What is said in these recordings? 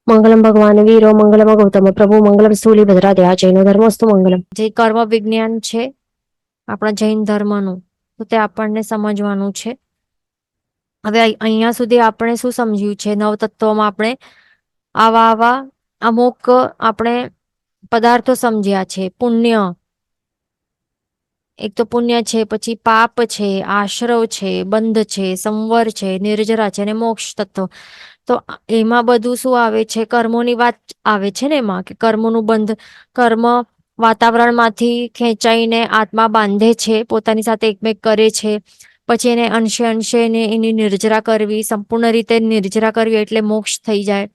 મંગલમ ભગવાન વીરો મંગલમ ગૌતમ પ્રભુ મંગલમ સ્થૂલી ભદ્રાદ્યા જૈનો ધર્મસ્તુ મંગલમ. જે કર્મ વિજ્ઞાન છે આપણા જૈન ધર્મનું, તો તે આપણને સમજવાનું છે. હવે અહીંયા સુધી આપણે શું સમજ્યું છે? નવતત્વમાં આપણે આવા અમુક આપણે પદાર્થો સમજ્યા છે. પુણ્ય, એક તો પુણ્ય છે, પછી પાપ છે, આશ્રવ છે, બંધ છે, સંવર છે, નિર્જરા છે અને મોક્ષ તત્વ. તો એમાં બધું શું આવે છે? કર્મોની વાત આવે છે ને એમાં, કે કર્મોનું બંધ, કર્મ વાતાવરણમાંથી ખેંચાઈને આત્મા બાંધે છે, પોતાની સાથે એકમેક કરે છે. પછી એને અંશે અંશે એની નિર્જરા કરવી, સંપૂર્ણ રીતે નિર્જરા કરવી એટલે મોક્ષ થઈ જાય.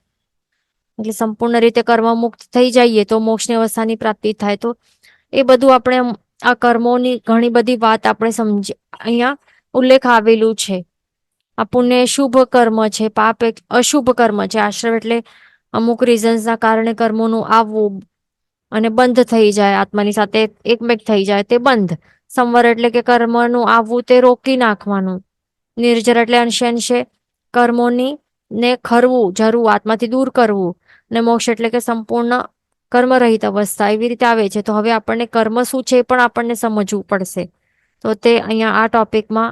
એટલે સંપૂર્ણ રીતે કર્મ મુક્ત થઈ જઈએ તો મોક્ષની અવસ્થાની પ્રાપ્તિ થાય. તો એ બધું આપણે આ કર્મોની ઘણી બધી વાત આપણે સમજી અહીંયા ઉલ્લેખ આવેલું છે. આ પુણ્ય શુભ કર્મ છે, પાપ એક અશુભ કર્મ છે. આશ્રવ એટલે અમુક રીઝન્સના કારણે કર્મોનું આવવું અને બંધ થઈ જાય, આત્માની સાથે એકમેક થઈ જાય તે બંધ. સંવર એટલે કે કર્મનું આવવું તે રોકી નાખવાનું. નિર્જર એટલે અંશે અંશે કર્મોની ને ખરવું, જરવું, આત્માથી દૂર કરવું. ને મોક્ષ એટલે કે સંપૂર્ણ કર્મરહિત અવસ્થા. એવી રીતે આવે છે. તો હવે આપણને કર્મ શું છે એ પણ આપણને સમજવું પડશે. તો તે અહીંયા આ ટોપિકમાં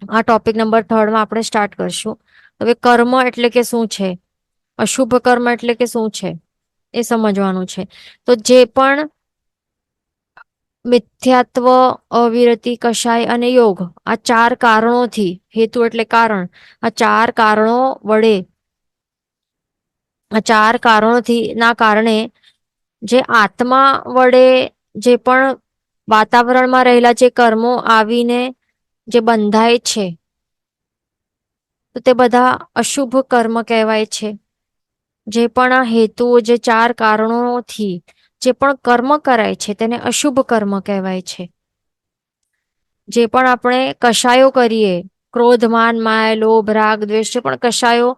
આ ટોપિક નંબર 3 આપણે સ્ટાર્ટ કરશું. હવે કર્મ એટલે કે શું છે, અશુભ કર્મ એટલે કે શું છે એ સમજવાનું છે. તો જે પણ મિથ્યાત્વ, અવિરતિ, કષાય અને યોગ, આ 4 કારણોથી, હેતુ એટલે કારણ, આ 4 કારણો વડે, આ 4 કારણોથી ના કારણે જે આત્મા વડે જે પણ વાતાવરણમાં રહેલા જે કર્મો આવીને જે બંધાય છે, તો તે બધા અશુભ કર્મ કહેવાય છે. જે પણ આ હેતુઓ, જે 4 કારણોથી જે પણ કર્મ કરાય છે તેને અશુભ કર્મ કહેવાય છે. જે પણ આપણે કશાયો કરીએ, ક્રોધ, માન, માય, લોભ, રાગ, દ્વેષ, જે પણ કશાયો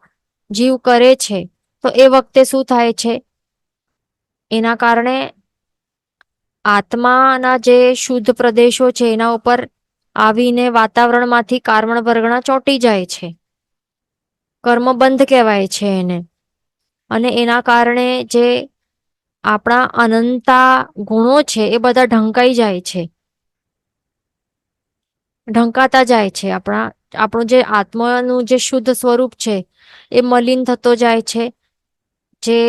જીવ કરે છે, તો એ વખતે શું થાય છે? એના કારણે આત્માના જે શુદ્ધ પ્રદેશો છે એના ઉપર આવીને વાતાવરણમાંથી કાર્બન વર્ગણા ચોંટી જાય છે. કર્મ બંધ કહેવાય છે એને. અને એના કારણે જે આપણા અનંતા ગુણો છે એ બધા ઢંકાઈ જાય છે, ઢંકાતા જાય છે. આપણું જે આત્માનું જે શુદ્ધ સ્વરૂપ છે એ મલિન થતો જાય છે. જે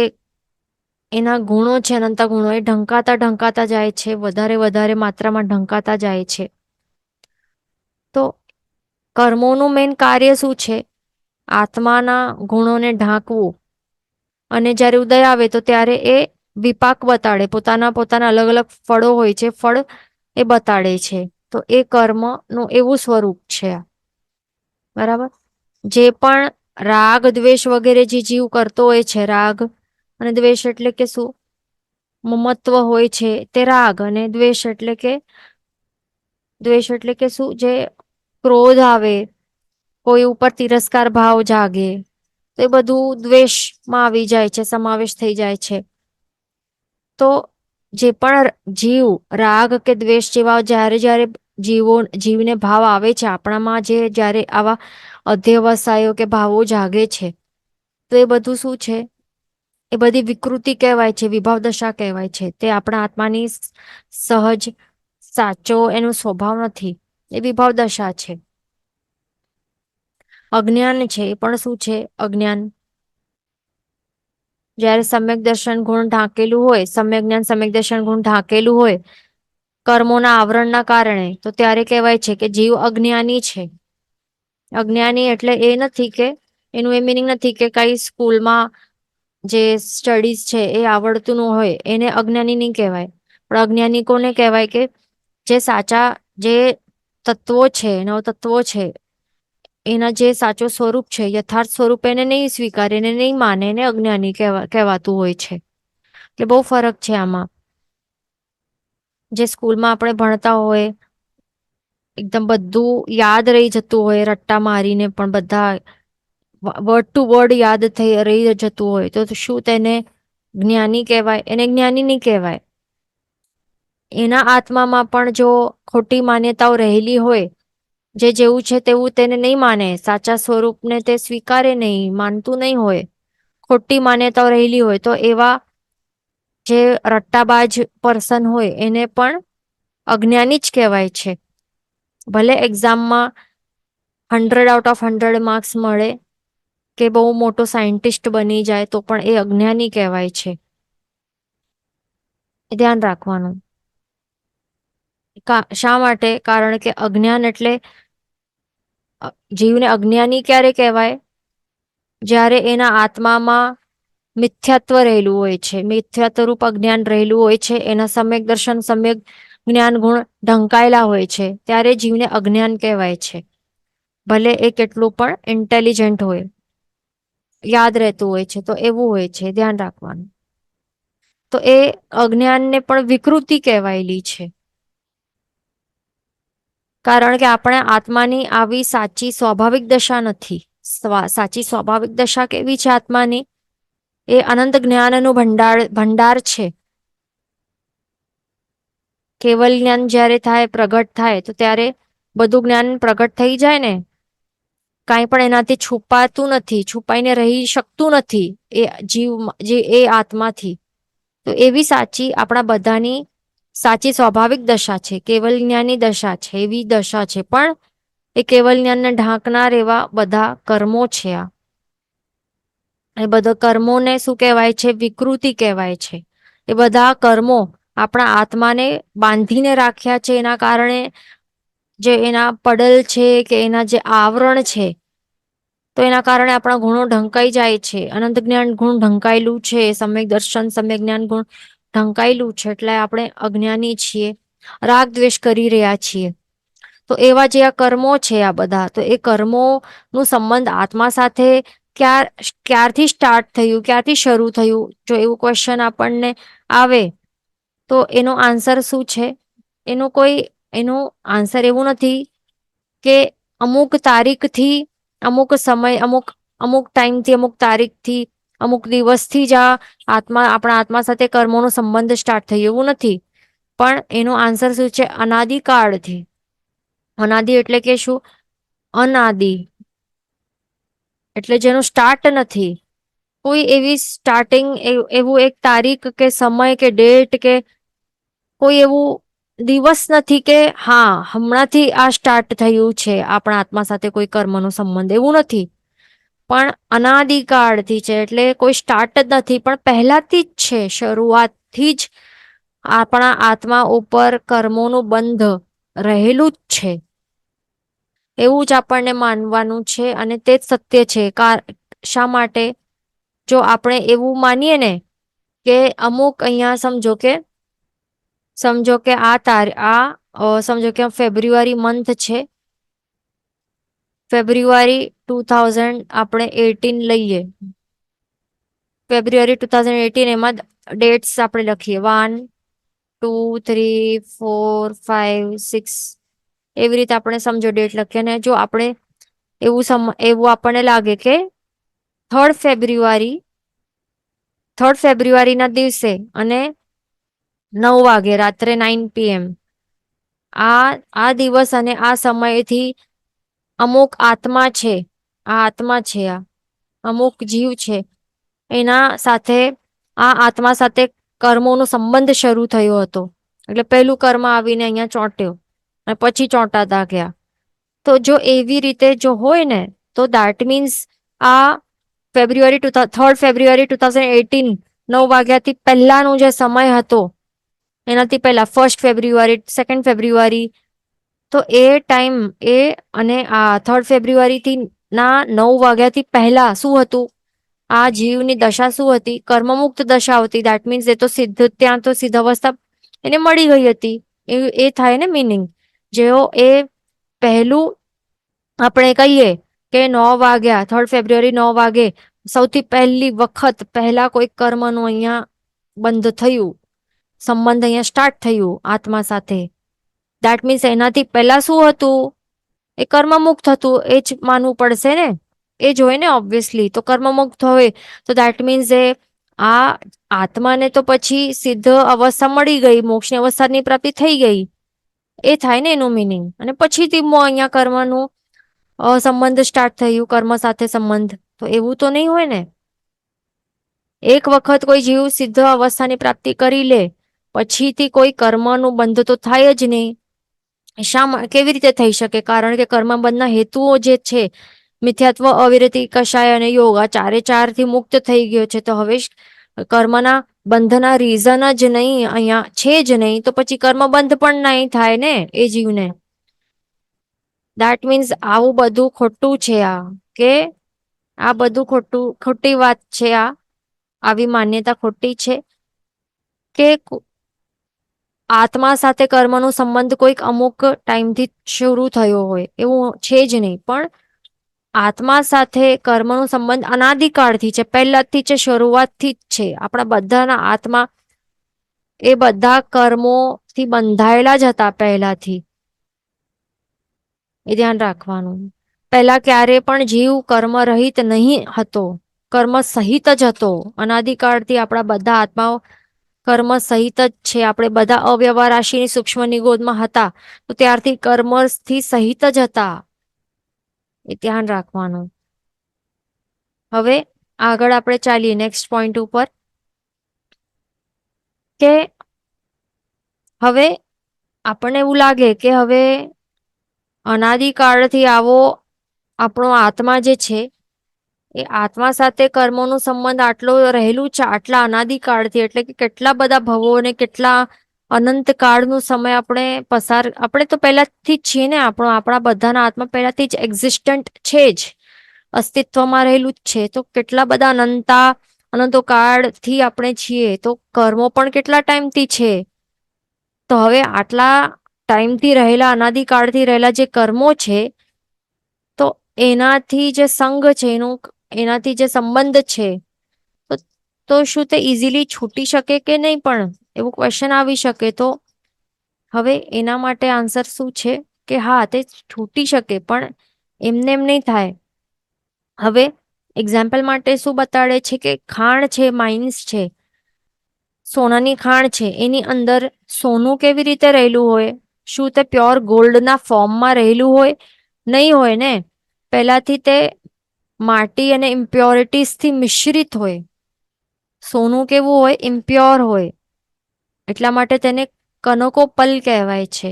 એના ગુણો છે, અનંતા ગુણો, એ ઢંકાતા જાય છે, વધારે વધારે માત્રામાં ઢંકાતા જાય છે. તો કર્મોનું મેઇન કાર્ય શું છે? આત્માના ગુણોને ઢાંકવું. અને જ્યારે ઉદય આવે તો ત્યારે એ વિપાક બતાડે, પોતાના અલગ અલગ ફળો હોય છે, ફળ એ બતાડે છે. તો એ કર્મનું એવું સ્વરૂપ છે. બરાબર? જે પણ રાગ, દ્વેષ વગેરે જે જીવ કરતો હોય છે, રાગ અને દ્વેષ એટલે કે શું? મમત્વ હોય છે તે રાગ, અને દ્વેષ એટલે કે શું? જે ક્રોધ આવે, કોઈ ઉપર તિરસ્કાર ભાવ જાગે, તો એ બધું દ્વેષમાં આવી જાય છે, સમાવેશ થઈ જાય છે. તો જે પણ જીવ રાગ કે દ્વેષ જેવા જ્યારે જીવને ભાવ આવે છે આપણામાં, જે જ્યારે આવા અધ્યવસાયો કે ભાવો જાગે છે, તો એ બધું શું છે? એ બધી વિકૃતિ કહેવાય છે, વિભાવ દશા કહેવાય છે. તે આપણા આત્માની સહજ સાચો એનો સ્વભાવ નથી, એ વિભાવ દશા છે. અજ્ઞાન છે એ પણ શું છે? અજ્ઞાન. જ્યારે સમ્યક દર્શન ગુણ ઢાંકેલું હોય, સમ્યક જ્ઞાન સમ્યક દર્શન ગુણ ઢાંકેલું હોય કર્મોના આવરણના કારણે, તો ત્યારે કહેવાય છે કે જીવ અજ્ઞાની છે. અજ્ઞાની એટલે એ નથી કે, એનું એ મિનિંગ નથી કે કઈ સ્કૂલમાં જે સ્ટડીઝ છે એ આવડતું ન હોય એને અજ્ઞાની નહીં કહેવાય. પણ અજ્ઞાની કોને કહેવાય? કે જે સાચા જે તત્વો છે, નવતત્વો છે, એના જે સાચો સ્વરૂપ છે, યથાર્થ સ્વરૂપ એને નહીં સ્વીકારે, એને નહીં માને, એને અજ્ઞાની કહેવાતું હોય છે. એટલે બહુ ફરક છે આમાં. જે સ્કૂલમાં આપણે ભણતા હોય, એકદમ બધું યાદ રહી જતું હોય, રટ્ટા મારીને પણ બધા વર્ડ ટુ વર્ડ યાદ રહી જતું હોય, તો શું તેને જ્ઞાની કહેવાય? એને જ્ઞાની નહીં કહેવાય. એના આત્મામાં પણ જો ખોટી માન્યતાઓ રહેલી હોય, જે જેવું છે તેવું તેને નહીં માને, સાચા સ્વરૂપને તે સ્વીકારે નહીં, માનતું નહીં હોય, ખોટી માન્યતાઓ રહેલી હોય તો એવા જે રટ્ટાબાજ પર્સન હોય એને પણ અજ્ઞાની જ કહેવાય છે. ભલે એક્ઝામમાં 100 આઉટ ઓફ 100 માર્ક્સ મળે કે બહુ મોટો સાયન્ટિસ્ટ બની જાય તો પણ એ અજ્ઞાની કહેવાય છે. એ ધ્યાન રાખવાનું. શા માટે? કારણ કે અજ્ઞાન એટલે જીવને અજ્ઞાની ક્યારે કહેવાય? જ્યારે એના આત્મામાં મિથ્યાત્વ રહેલું હોય છે, મિથ્યાત્વ રૂપ અજ્ઞાન રહેલું હોય છે, એના સમ્યક દર્શન સમ્યક જ્ઞાન ગુણ ઢંકાયેલા હોય છે, ત્યારે જીવને અજ્ઞાન કહેવાય છે. ભલે એ કેટલું પણ ઇન્ટેલિજન્ટ હોય, યાદ રહેતું હોય છે, તો એવું હોય છે, ધ્યાન રાખવાનું. તો એ અજ્ઞાનને પણ વિકૃતિ કહેવાયેલી છે. કારણ કે આપણે આત્માની આવી સાચી સ્વાભાવિક દશા નથી. સાચી સ્વાભાવિક દશા કેવી છે આત્માની? એ અનંત જ્ઞાનનું ભંડાર છે. કેવલ જ્ઞાન જ્યારે થાય, પ્રગટ થાય, તો ત્યારે બધું જ્ઞાન પ્રગટ થઈ જાય ને. કાંઈ પણ એનાથી છુપાતું નથી, છુપાઈને રહી શકતું નથી એ જીવ, જે એ આત્માથી. તો એવી સાચી આપણા બધાની સાચી સ્વાભાવિક દશા છે, કેવલ જ્ઞાનની દશા છે, એવી દશા છે. પણ એ કેવલ જ્ઞાનને ઢાંકનાર એવા બધા કર્મો છે. એ બધા કર્મોને શું કહેવાય છે? વિકૃતિ કહેવાય છે. એ બધા કર્મો આપણા આત્માને બાંધીને રાખ્યા છે. એના કારણે જે એના પડલ છે કે એના જે આવરણ છે, તો એના કારણે આપણા ગુણો ઢંકાઈ જાય છે. અનંત જ્ઞાન ગુણ ઢંકાયેલું છે, સમ્યક દર્શન સમ્યક જ્ઞાન ગુણ ઢંકાયેલું છે, એટલે આપણે અજ્ઞાની છીએ, રાગ દ્વેષ કરી રહ્યા છીએ. તો એવા જે આ કર્મો છે આ બધા, તો એ કર્મો નું સંબંધ આત્મા સાથે ક્યારથી સ્ટાર્ટ થયું, ક્યારથી શરૂ થયું? જો એવું ક્વેશ્ચન આપણને આવે તો એનો આન્સર શું છે? એનું આન્સર એવું નથી કે અમુક તારીખથી, અમુક સમય, અમુક ટાઈમથી, અમુક તારીખથી, અમુક દિવસથી જ આપણા આત્મા સાથે કર્મોનો સંબંધ સ્ટાર્ટ થયો, એવું નથી. પણ એનો આન્સર શું છે? અનાદિકાળથી. અનાદિ એટલે કે શું? અનાદિ એટલે જેનું સ્ટાર્ટ નથી. કોઈ એવી સ્ટાર્ટિંગ, એવું એક તારીખ કે સમય કે ડેટ કે કોઈ એવું દિવસ નથી કે હા હમણાંથી આ સ્ટાર્ટ થયું છે આપણા આત્મા સાથે કોઈ કર્મનો સંબંધ, એવું નથી. પણ અનાદિકાળથી છે, એટલે કોઈ સ્ટાર્ટ જ નથી, પણ પહેલાથી જ છે, શરૂઆતથી જ આપણા આત્મા ઉપર કર્મોનું બંધ રહેલું જ છે. એવું જ આપણને માનવાનું છે, અને તે જ સત્ય છે. શા માટે? જો આપણે એવું માનીએ ને કે અમુક અહીંયા સમજો કે સમજો કે ફેબ્રુઆરી મંથ છે, ફેબ્રુઆરી 2018 આપણે લઈએ, ફેબ્રુઆરી 2018, એમાં ડેટ્સ આપણે લખીએ 1, 2, 3, 4, 5, 6, એવી રીતે આપણે સમજો ડેટ લખીએ. ને જો આપણે એવું આપણને લાગે કે 3 ફેબ્રુઆરીના દિવસે અને 9 વાગે, રાત્રે 9 PM, આ દિવસ અને આ સમયથી અમુક આત્મા છે, અમુક જીવ છે, એના સાથે, આ આત્મા સાથે કર્મોનો સંબંધ શરૂ થયો હતો. એટલે પહેલું કર્મ આવીને અહીંયા ચોંટ્યો અને પછી ચોંટાતા ગયા. તો જો એવી રીતે જો હોય ને, તો દેટ મીન્સ આ 3 ફેબ્રુઆરી 2018 9 વાગ્યાથી પહેલાનો જે સમય હતો, એનાથી પહેલા 1 ફેબ્રુઆરી, 2 ફેબ્રુઆરી, તો એ ટાઈમ અને આ 3 ફેબ્રુઆરીથી ના 9 વાગ્યાથી પહેલા શું હતું? આ જીવની દશા શું હતી? કર્મમુક્ત દશા હતી. દેટ મીન્સ એ તો ત્યાં તો સિદ્ધ અવસ્થા એને મળી ગઈ હતી. એ થાય ને મિનિંગ. જેઓ એ પહેલું આપણે કહીએ કે 9 વાગ્યા, 3 ફેબ્રુઆરી 9 વાગે સૌથી પહેલી વખત પહેલા કોઈ કર્મનું અહીંયા બંધ થયું, સંબંધ અહીંયા સ્ટાર્ટ થયું આત્મા સાથે. દેટ મીન્સ એનાથી પહેલા શું હતું? એ કર્મમુક્ત હતું, એ જ માનવું પડશે ને. એ જ હોય ને ઓબ્વિયસલી. તો કર્મમુક્ત હોય તો દેટ મીન્સ આ આત્માને તો પછી સિદ્ધ અવસ્થા મળી ગઈ, મોક્ષની અવસ્થાની પ્રાપ્તિ થઈ ગઈ, એ થાય ને એનું મિનિંગ. અને પછીથી અહીંયા કર્મનું સંબંધ સ્ટાર્ટ થયું, કર્મ સાથે સંબંધ. તો એવું તો નહીં હોય ને. એક વખત કોઈ જીવ સિદ્ધ અવસ્થાની પ્રાપ્તિ કરી લે પછીથી કોઈ કર્મનું બંધ તો થાય જ નહીં. કેવી રીતે થઈ શકે? કારણ કે કર્મ બંધના હેતુઓ જે છે, મિથ્યાત્વ, અવિરતિ, કષાય અને યોગ, આ ચારે ચાર થી મુક્ત થઈ ગયો છે. તો હવે કર્મના બંધના રીઝન જ નહીં અહીંયા છે જ નહીં, તો પછી કર્મ બંધ પણ નહીં થાય ને એ જીવને. દેટ મીન્સ આવું બધું ખોટું છે. કે આ બધું ખોટી વાત છે. આવી માન્યતા ખોટી છે કે આત્મા સાથે કર્મનો સંબંધ કોઈક અમુક ટાઈમથી શરૂ થયો હોય એવું છે જ નહીં. પણ આત્મા સાથે કર્મનો સંબંધ અનાદિકાળથી છે, પહેલાથી છે, શરૂઆતથી જ છે. આપણા બધાના આત્મા એ બધા કર્મોથી બંધાયેલા જ હતા પહેલાથી. એ ધ્યાન રાખવાનું. પહેલા ક્યારે પણ જીવ કર્મ રહિત નહીં હતો, કર્મ સહિત જ હતો. અનાદિકાળથી આપણા બધા આત્માઓ કર્મ સહિત જ છે. આપણે બધા અવ્યવહાર રાશિની સૂક્ષ્મ નિગોદમાં હતા, તો ત્યારથી કર્મથી સહિત જ હતા. એ ધ્યાન રાખવાનું. હવે આગળ આપણે ચાલીએ નેક્સ્ટ પોઈન્ટ ઉપર કે હવે આપણને એવું લાગે કે હવે અનાદિકાળથી આવો આપણો આત્મા જે છે એ આત્મા સાથે કર્મોનો સંબંધ આટલો રહેલું છે, આટલા અનાદિકાળથી, એટલે કે કેટલા બધા ભવો અને કેટલા અનંત કાળનો સમય આપણે તો પહેલાથી જ છીએ ને. આપણા બધાના આત્મા પહેલાથી જ એક્ઝિસ્ટન્ટ છે જ, અસ્તિત્વમાં રહેલું જ છે. તો કેટલા બધા અનંતો કાળથી આપણે છીએ, તો કર્મો પણ કેટલા ટાઈમથી છે. તો હવે આટલા ટાઈમથી રહેલા, અનાદિકાળથી રહેલા જે કર્મો છે, તો એનાથી જે સંગ છે, એનાથી જે સંબંધ છે, તો શું તે ઇઝીલી છૂટી શકે કે નહીં? પણ એવું ક્વેશ્ચન આવી શકે. તો હવે એના માટે આન્સર શું છે કે હા, તે છૂટી શકે, પણ એમને એમ નહીં થાય. હવે એક્ઝામ્પલ માટે શું બતાડે છે કે ખાણ છે, માઇન્સ છે, સોનાની ખાણ છે, એની અંદર સોનું કેવી રીતે રહેલું હોય? શું તે પ્યોર ગોલ્ડના ફોર્મમાં રહેલું હોય? નહીં હોય ને. પહેલાથી તે માટી અને ઇમ્પ્યોરિટીઝથી મિશ્રિત હોય. સોનું કેવું હોય? ઇમ્પ્યોર હોય. એટલા માટે તેને કનકોપલ કહેવાય છે.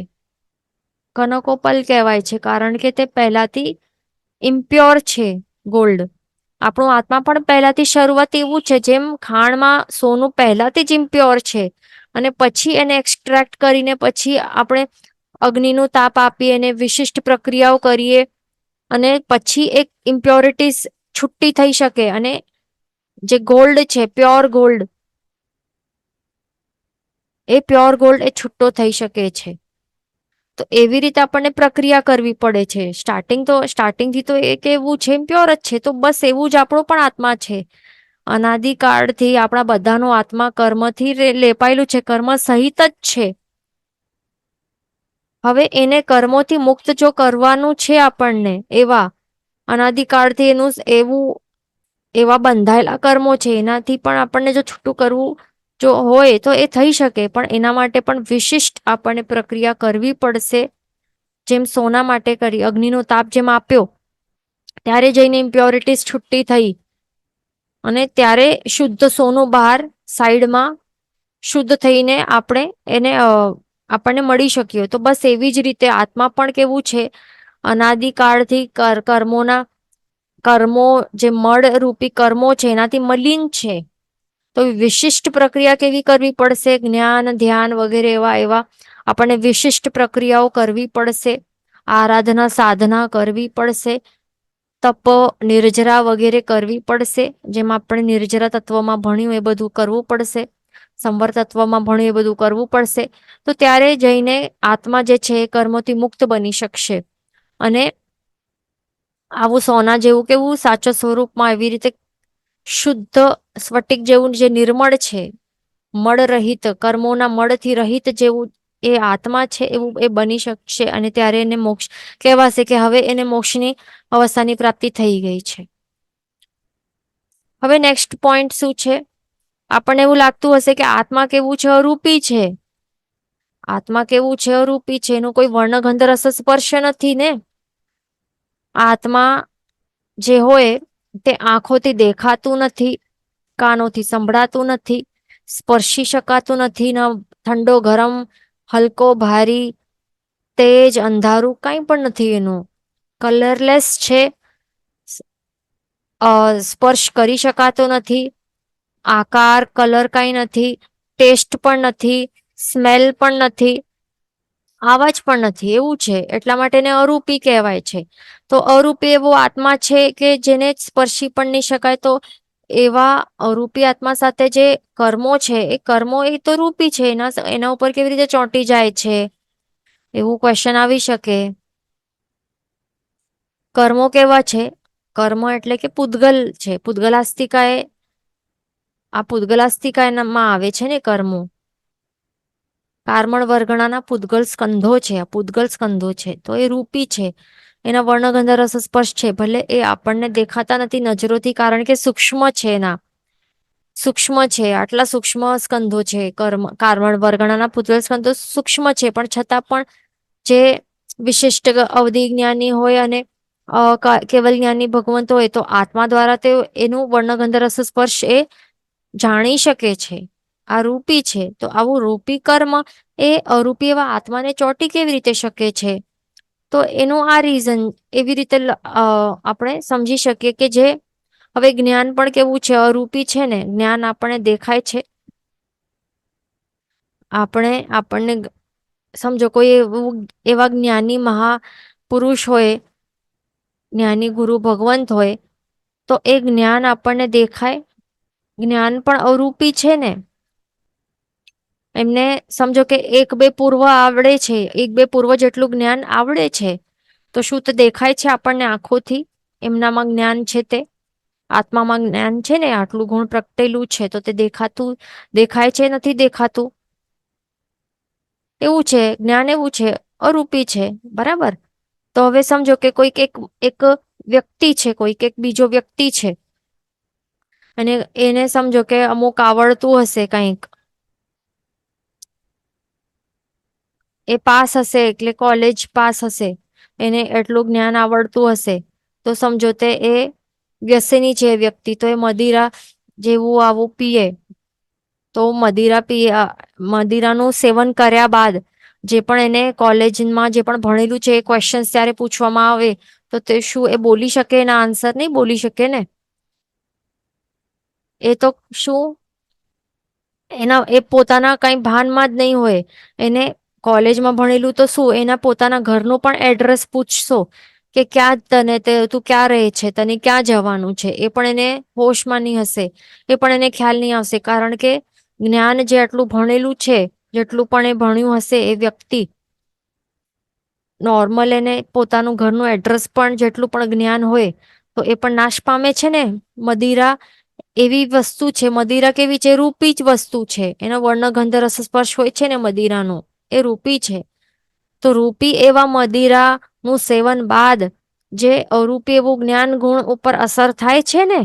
કનકોપલ કહેવાય છે કારણ કે તે પહેલાથી ઇમ્પ્યોર છે ગોલ્ડ. આપણું આત્મા પણ પહેલાથી શરૂઆત એવું છે, જેમ ખાણમાં સોનું પહેલાથી જ ઇમ્પ્યોર છે અને પછી એને એક્સટ્રેક્ટ કરીને પછી આપણે અગ્નિનું તાપ આપીએ અને વિશિષ્ટ પ્રક્રિયાઓ કરીએ અને પછી એક ઇમ્પ્યોરિટીઝ છુટ્ટી થઈ શકે અને જે ગોલ્ડ છે, પ્યોર ગોલ્ડ, એ પ્યોર ગોલ્ડ એ છૂટો થઈ શકે છે. તો એવી રીતે આપણને પ્રક્રિયા કરવી પડે છે. સ્ટાર્ટિંગથી તો એક એવું છે, પ્યોર જ છે. તો બસ એવું જ આપણો પણ આત્મા છે. અનાદિકાળથી આપણા બધાનો આત્મા કર્મથી લેપાયેલું છે, કર્મ સહિત જ છે. હવે એને કર્મોથી મુક્ત જો કરવાનું છે આપણને, એવા અનાદિકાળથી એવા બંધાયેલા કર્મો છે, એનાથી પણ આપણને જો છૂટું કરવું જો હોય તો એ થઈ શકે, પણ એના માટે પણ વિશિષ્ટ આપણને પ્રક્રિયા કરવી પડશે. જેમ સોના માટે કરી, અગ્નિનો તાપ જેમ આપ્યો ત્યારે જઈને ઇમ્પ્યોરિટીઝ છુટ્ટી થઈ અને ત્યારે શુદ્ધ સોનું બહાર સાઈડમાં શુદ્ધ થઈને આપણને મળી શક્યો. તો બસ એવી જ રીતે આત્મા પણ કેવું છે, અનાદિકાળથી કર્મો જે મળ રૂપી કર્મો છે એનાથી મલિન છે. તો વિશિષ્ટ પ્રક્રિયા કેવી કરવી પડશે? જ્ઞાન, ધ્યાન વગેરે એવા આપણને વિશિષ્ટ પ્રક્રિયાઓ કરવી પડશે. આરાધના, સાધના કરવી પડશે. તપ, નિર્જરા વગેરે કરવી પડશે. જેમાં આપણે નિર્જરા તત્વમાં ભણ્યું એ બધું કરવું પડશે. સંવર તત્વમાં ભણ્યું એ બધું કરવું પડશે. તો ત્યારે જઈને આત્મા જે છે એ કર્મોથી મુક્ત બની શકશે. અને આવું સોના જેવું કેવું સાચા સ્વરૂપમાં એવી રીતે શુદ્ધ સ્ફટિક જેવું જે નિર્મળ છે, મળ રહિત, કર્મોના મળથી રહિત જેવું એ આત્મા છે, એવું એ બની શકશે. અને ત્યારે એને મોક્ષ કહેવાશે કે હવે એને મોક્ષની અવસ્થાની પ્રાપ્તિ થઈ ગઈ છે. હવે નેક્સ્ટ પોઈન્ટ શું છે? આપણને એવું લાગતું હશે કે આત્મા કેવું છે? અરૂપી છે. આત્મા કેવું છે? અરૂપી છે. એનું કોઈ વર્ણગંધ રસ સ્પર્શ નથી ને. આત્મા જે હોય તે આંખોથી દેખાતું નથી, કાનોથી સંભળાતું નથી, સ્પર્શી શકાતું નથી, ન ઠંડો ગરમ, હલકો ભારી, તેજ અંધારું કંઈ પણ નથી એનું. કલરલેસ છે, સ્પર્શ કરી શકાતો નથી, આકાર કલર કંઈ નથી, ટેસ્ટ પણ નથી, સ્મેલ પણ નથી, આવાજ પણ નથી, એવું છે. એટલા માટે એને અરૂપી કહેવાય છે. તો અરૂપી એવો આત્મા છે કે જેને સ્પર્શી પણ નહીં શકાય. તો એવા અરૂપી આત્મા સાથે જે કર્મો છે એ કર્મો એ તો રૂપી છે, એના ઉપર કેવી રીતે ચોંટી જાય છે, એવું ક્વેશ્ચન આવી શકે. કર્મો કેવા છે? કર્મ એટલે કે પૂતગલ છે. પૂતગલાસ્તિકા એ આ પૂતગલાસ્તિકા એનામાં આવે છે ને કર્મો. કાર્મણ વર્ગણાના પૂતગલ સ્કંધો છે. આ પૂતગલ સ્કંધો છે તો એ રૂપી છે. એના વર્ણગંધ રસ સ્પર્શ છે. ભલે એ આપણને દેખાતા નથી નજરોથી, કારણ કે સૂક્ષ્મ છે. સૂક્ષ્મ છે, આટલા સૂક્ષ્મ સ્કંધો છે. કાર્મણ વર્ગણાના પૂતગલ સ્કંધો સૂક્ષ્મ છે, પણ છતાં પણ જે વિશિષ્ટ અવધિ જ્ઞાની હોય અને કેવલ જ્ઞાની ભગવંત હોય તો આત્મા દ્વારા તે એનું વર્ણગંધ રસ સ્પર્શ એ જાણી શકે છે. આ રૂપી છે. તો આવું રૂપી કર્મ એ અરૂપી એવા આત્માને ચોંટી કેવી રીતે શકે છે? તો એનું આ રીઝન એવી રીતે આપણે સમજી શકીએ કે જે હવે જ્ઞાન પણ કેવું છે, અરૂપી છે ને. જ્ઞાન આપણને દેખાય છે. આપણને સમજો કોઈ એવા જ્ઞાની મહાપુરુષ હોય, જ્ઞાની ગુરુ ભગવંત હોય, તો એ જ્ઞાન આપણને દેખાય. જ્ઞાન પણ અરૂપી છે ને. એમને સમજો કે એક બે પૂર્વ આવડે છે, એક બે પૂર્વ જેટલું જ્ઞાન આવડે છે, તો શું તે દેખાય છે આપણને આંખોથી? એમનામાં જ્ઞાન છે તે આત્મામાં જ્ઞાન છે ને, આટલું ગુણ પ્રગટેલું છે, તો તે દેખાય છે, નથી દેખાતું? એવું છે જ્ઞાન, એવું છે, અરૂપી છે. બરાબર. તો હવે સમજો કે કોઈક એક વ્યક્તિ છે, કોઈક એક બીજો વ્યક્તિ છે, અને એને સમજો કે અમુક આવડતું હશે કંઈક, એ પાસ હશે એટલે કોલેજ પાસ હશે, એને એટલું જ્ઞાન આવડતું હશે, તો સમજો તે એ વ્યસની છે વ્યક્તિ, તો એ મદિરા જેવું આવું પીએ, તો મદિરાનું સેવન કર્યા બાદ જે પણ એને કોલેજમાં જે પણ ભણેલું છે એ ક્વેશ્ચન્સ ત્યારે પૂછવામાં આવે, તો તે શું એ બોલી શકે? એના આન્સર નહીં બોલી શકે ને. એ તો શું એ પોતાના કઈ ભાનમાં જ નહીં હોય. એને કોલેજમાં ભણેલું તો શું, એના પોતાના ઘરનું પણ એડ્રેસ પૂછશો કે ક્યાં તું ક્યાં રહે છે, તને ક્યાં જવાનું છે, એ પણ એને હોશમાં નહીં હશે, એ પણ એને ખ્યાલ નહીં આવશે. કારણ કે જ્ઞાન જે આટલું ભણેલું છે, જેટલું પણ એ ભણ્યું હશે એ વ્યક્તિ, નોર્મલ એને પોતાનું ઘરનું એડ્રેસ પણ જેટલું પણ જ્ઞાન હોય તો એ પણ નાશ પામે છે ને. મદિરા એવી વસ્તુ છે, મદિરા કેવી છે? રૂપી જ વસ્તુ છે. એનો વર્ણગંધ રસ સ્પર્શ હોય છે ને મદિરાનો, એ રૂપી છે. તો રૂપી એવા મદિરાનું સેવન બાદ જે અરૂપી એવું જ્ઞાન ગુણ ઉપર અસર થાય છે ને,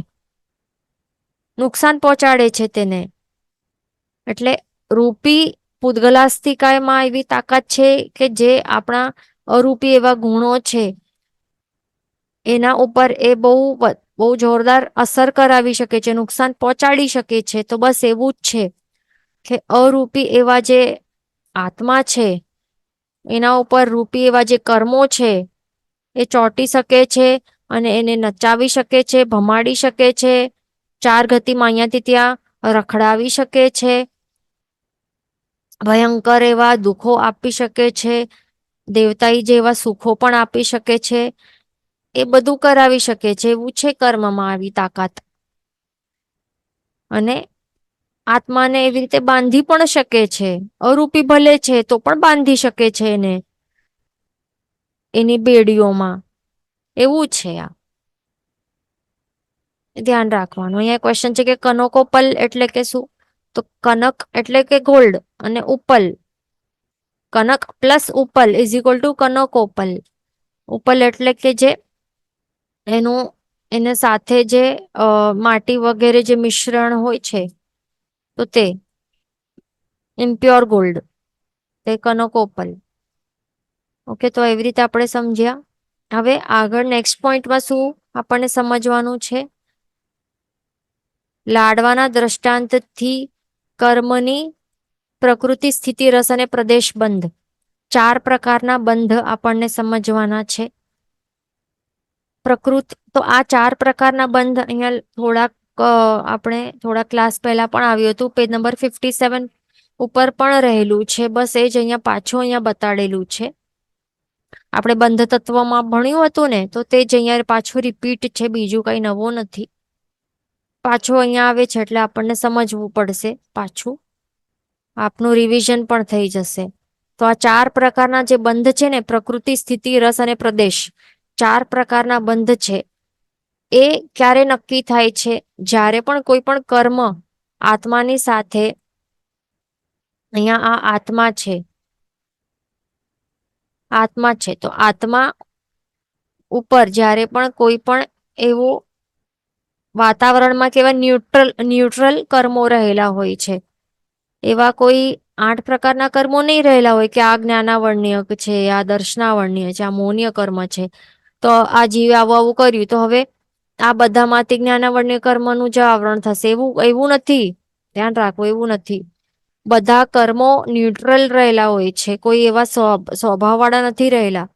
નુકસાન પહોંચાડે છે તેને. એટલે રૂપી પૂતગલાસ્તિકામાં એવી તાકાત છે કે જે આપણા અરૂપી એવા ગુણો છે એના ઉપર એ બહુ જોરદાર અસર કરાવી શકે છે, નુકસાન પહોંચાડી શકે છે. તો બસ એવું જ છે કે અરૂપી એવા જે આત્મા છે એના ઉપર રૂપી એવા જે કર્મો છે એ ચોંટી શકે છે, અને એને નચાવી શકે છે, ભમાડી શકે છે, ચાર ગતિમાં અહીંયાથી ત્યાં રખડાવી શકે છે, ભયંકર એવા દુઃખો આપી શકે છે, દેવતાઈ જેવા સુખો પણ આપી શકે છે. એ બધું કરાવી શકે છે. એવું છે કર્મમાં આવી તાકાત. અને આત્માને એવી રીતે બાંધી પણ શકે છે. અરૂપી ભલે છે તો પણ બાંધી શકે છે એને એની બેડીઓમાં. એવું છે આ. ધ્યાન રાખવાનું. અહીંયા ક્વેશ્ચન છે કે કનકોપલ એટલે કે શું? તો કનક એટલે કે ગોલ્ડ, અને ઉપલ, કનક plus Uppal is equal to કનકોપલ. Uppal એટલે કે જે એને સાથે જે માટી વગેરે જે મિશ્રણ હોય છે, તો તે ઇમ્પ્યોર ગોલ્ડ, તે કનકોપલ. ઓકે, તો એવી રીતે આપણે સમજ્યા. હવે આગળ નેક્સ્ટ પોઈન્ટમાં શું આપણને સમજવાનું છે? લાડવાના દ્રષ્ટાંતથી કર્મની પ્રકૃતિ, સ્થિતિ, રસ અને પ્રદેશ બંધ, 4 પ્રકારના બંધ આપણને સમજવાના છે. પ્રકૃતિ, તો આ 4 પ્રકારના બંધ અહીંયા આપણે થોડા ક્લાસ પહેલા પણ આવ્યું હતું, પેજ નંબર 57 ઉપર પણ રહેલું છે. બસ એ જ અહીંયા પાછું અહીંયા બતાડેલું છે. આપણે બંધ તત્વમાં ભણ્યું હતું ને, તો તે જ અહીંયા પાછું રિપીટ છે, બીજું કઈ નવું નથી. પાછું અહીંયા આવે છે એટલે આપણને સમજવું પડશે પાછું. આપનું રિવિઝન પણ થઈ જશે. તો આ 4 પ્રકારના જે બંધ છે ને, પ્રકૃતિ, સ્થિતિ, રસ અને પ્રદેશ, 4 પ્રકારના બંધ છે. એ ક્યારે નક્કી થાય છે? જ્યારે પણ કોઈ પણ કર્મ આત્માની સાથે, અહીંયા આ આત્મા છે, આત્મા છે, તો આત્મા ઉપર જ્યારે પણ કોઈ પણ એવું વાતાવરણમાં કેવા ન્યુટ્રલ કર્મો રહેલા હોય છે, એવા કોઈ 8 પ્રકારના કર્મો નહીં રહેલા હોય કે આ જ્ઞાનાવર્ણ્ય છે, આ દર્શનાવર્ણ્ય છે, આ મૌન્ય કર્મ છે, તો આ જીવે આવું આવું કર્યું તો હવે આ બધામાંથી જ્ઞાનાવર્ણ્ય કર્મનું જ આવરણ થશે, એવું એવું નથી. ધ્યાન રાખવું, એવું નથી. બધા કર્મો ન્યુટ્રલ રહેલા હોય છે, કોઈ એવા સ્વભાવવાળા નથી રહેલા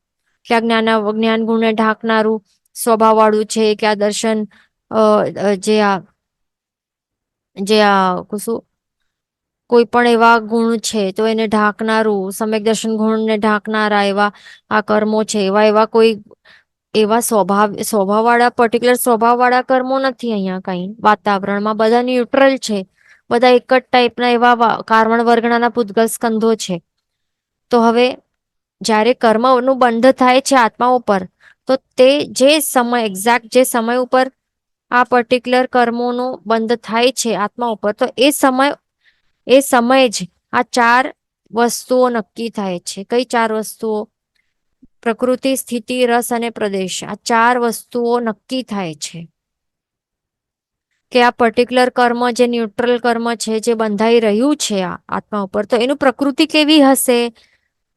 કે આ જ્ઞાન ગુણને ઢાંકનારું સ્વભાવવાળું છે, કે આ દર્શન શું કોઈ પણ એવા ગુણ છે તો એને ઢાંકનારું, સમ્યક દર્શન ગુણને ઢાંકનારા એવા આ કર્મો છે, એવા કોઈ એવા સ્વભાવવાળા પર્ટિક્યુલર સ્વભાવવાળા કર્મો નથી. અહીંયા કઈ વાતાવરણમાં બધા ન્યુટ્રલ છે, બધા એક જ ટાઈપના એવા કારણ વર્ગના પૂતગલ સ્કંધો છે. તો હવે જ્યારે કર્મનું બંધ થાય છે આત્મા ઉપર, તો તે જે સમય, એક્ઝેક્ટ જે સમય ઉપર આ પર્ટિક્યુલર કર્મોનો બંધ થાય છે આત્મા ઉપર, તો એ સમયે જ આ 4 વસ્તુઓ નક્કી થાય છે. કઈ 4 વસ્તુઓ? પ્રકૃતિ, સ્થિતિ, રસ અને પ્રદેશ. આ 4 વસ્તુઓ નક્કી થાય છે કે આ પર્ટિક્યુલર કર્મ જે ન્યુટ્રલ કર્મ છે, જે બંધાઈ રહ્યું છે આ આત્મા ઉપર, તો એનું પ્રકૃતિ કેવી હશે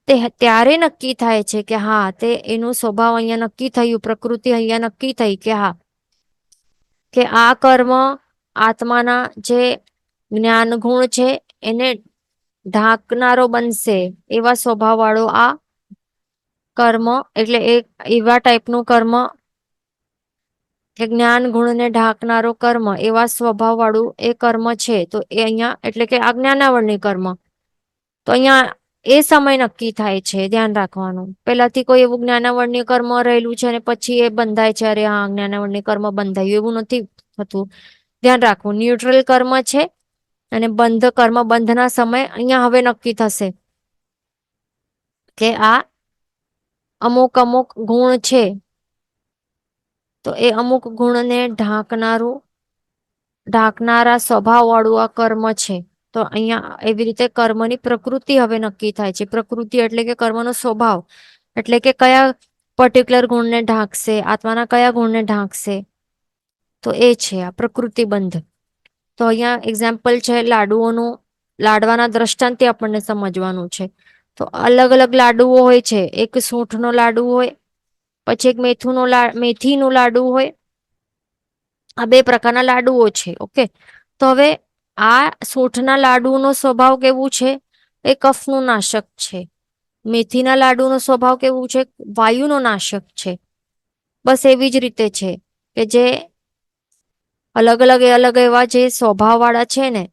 તે ત્યારે નક્કી થાય છે કે હા, તે એનું સ્વભાવ અહીંયા નક્કી થયું, પ્રકૃતિ અહીંયા નક્કી થઈ કે હા, કે આ કર્મ આત્માના જે જ્ઞાન ગુણ છે એને ઢાંકનારો બનશે, એવા સ્વભાવવાળો આ કર્મ, એટલે એવા ટાઈપનું કર્મ કે જ્ઞાન ગુણને ઢાંકનારો કર્મ, એવા સ્વભાવવાળું એ કર્મ છે. તો એ અહીંયા એટલે કે આ જ્ઞાનાવર્ણ્ય કર્મ, તો અહીંયા એ સમય નક્કી થાય છે. ધ્યાન રાખવાનું, પેલાથી કોઈ એવું જ્ઞાનાવર્ણ્ય કર્મ રહેલું છે અને પછી એ બંધાય છે, અરે હા જ્ઞાનાવર્ણ્ય કર્મ બંધાયું, એવું નથી થતું. ધ્યાન રાખવું, ન્યુટ્રલ કર્મ છે અને બંધના સમય અહીંયા હવે નક્કી થશે કે આ અમુક અમુક ગુણ છે, તો એ અમુક ગુણને ઢાંકનારા સ્વભાવવાળું આ કર્મ છે. તો અહીંયા એવી રીતે કર્મની પ્રકૃતિ હવે નક્કી થાય છે. પ્રકૃતિ એટલે કે કર્મનો સ્વભાવ, એટલે કે કયા પર્ટિક્યુલર ગુણને ઢાંકશે, આત્માના કયા ગુણને ઢાંકશે, તો એ છે આ પ્રકૃતિ બંધ. તો અહીંયા એક્ઝામ્પલ છે લાડુઓનું, લાડવાના દ્રષ્ટાંતથી આપણને સમજવાનું છે. તો અલગ અલગ લાડુઓ હોય છે. એક સૂંઠનો લાડુ હોય, પછી એક મેથીનું લાડુ હોય. આ 2 પ્રકારના લાડુઓ છે. ઓકે, તો હવે આ સૂંઠના લાડુનો સ્વભાવ કેવું છે? એ કફનું નાશક છે. મેથીના લાડુનો સ્વભાવ કેવું છે? વાયુનો નાશક છે. બસ એવી જ રીતે છે કે જે અલગ એવા જે સ્વભાવવાળા છે ને,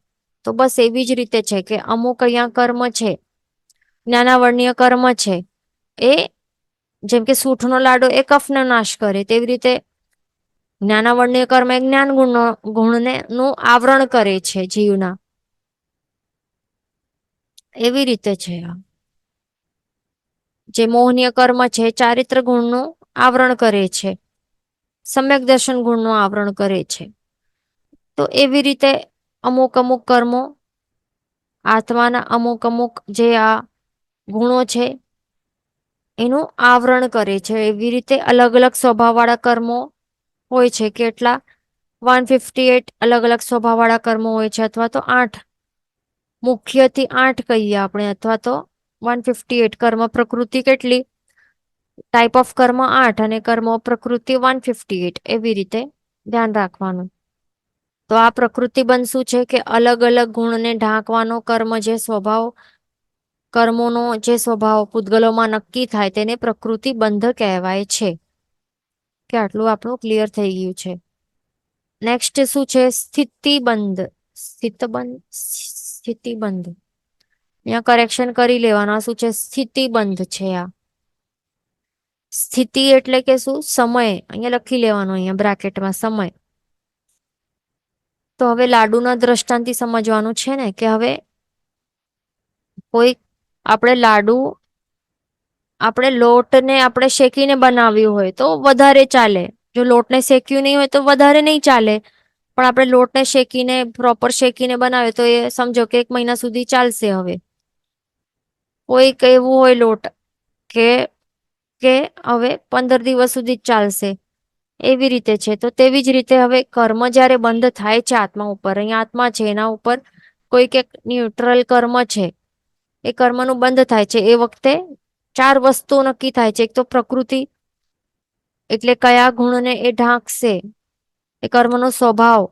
તો બસ એવી જ રીતે છે કે અમુક અહીંયા કર્મ છે, જ્ઞાનાવર્ણ્ય કર્મ છે, એ જેમ કે સૂંઠનો લાડુ એ કફનો નાશ કરે, તેવી રીતે જ્ઞાનાવર્ણ્ય કર્મ એ જ્ઞાન ગુણને નું આવરણ કરે છે જીવના. એવી રીતે છે આ જે મોહનીય કર્મ છે, ચારિત્ર ગુણનું આવરણ કરે છે, સમ્યક દર્શન ગુણનું આવરણ કરે છે. તો એવી રીતે અમુક અમુક કર્મો આત્માના અમુક અમુક જે આ ગુણો છે એનું આવરણ કરે છે. એવી રીતે અલગ અલગ સ્વભાવવાળા કર્મો હોય છે. કેટલા? 158 અલગ અલગ સ્વભાવવાળા કર્મો હોય છે, અથવા તો 8, મુખ્યથી 8 કહીએ આપણે, અથવા તો 158 કર્મ પ્રકૃતિ કેટલી? ટાઈપ ઓફ કર્મ 8 અને કર્મ પ્રકૃતિ 158, એવી રીતે ધ્યાન રાખવાનું. તો આ પ્રકૃતિબંધ શું છે કે અલગ અલગ ગુણને ઢાંકવાનો કર્મોનો જે સ્વભાવ પૂતગલોમાં નક્કી થાય તેને પ્રકૃતિબંધ કહેવાય છે. કે આટલું આપણું ક્લિયર થઈ ગયું છે. નેક્સ્ટ શું છે? સ્થિતિબંધ. અહીંયા કરેક્શન કરી લેવાના. શું છે? સ્થિતિબંધ છે આ. સ્થિતિ એટલે કે શું? સમય. અહીંયા લખી લેવાનું, અહીંયા બ્રેકેટમાં સમય. તો હવે લાડુના દ્રષ્ટાંતથી સમજવાનું છે ને કે હવે કોઈ આપણે લોટને આપણે શેકીને બનાવ્યું હોય તો વધારે ચાલે. જો લોટને શેક્યું નહીં હોય તો વધારે નહીં ચાલે. પણ આપણે લોટને શેકીને પ્રોપર શેકીને બનાવે તો એ સમજો કે 1 મહિના સુધી ચાલશે. હવે કોઈક એવું હોય લોટ કે કે હવે 15 દિવસ સુધી જ ચાલશે. એવી રીતે છે. તો તેવી જ રીતે હવે કર્મ જ્યારે બંધ થાય છે આત્મા ઉપર, અહીંયા આત્મા છે એના ઉપર કોઈક એક ન્યુટ્રલ કર્મ છે, એ કર્મનું બંધ થાય છે એ વખતે 4 વસ્તુઓ નક્કી થાય છે. એક તો પ્રકૃતિ, એટલે કયા ગુણને એ ઢાંકશે, એ કર્મનો સ્વભાવ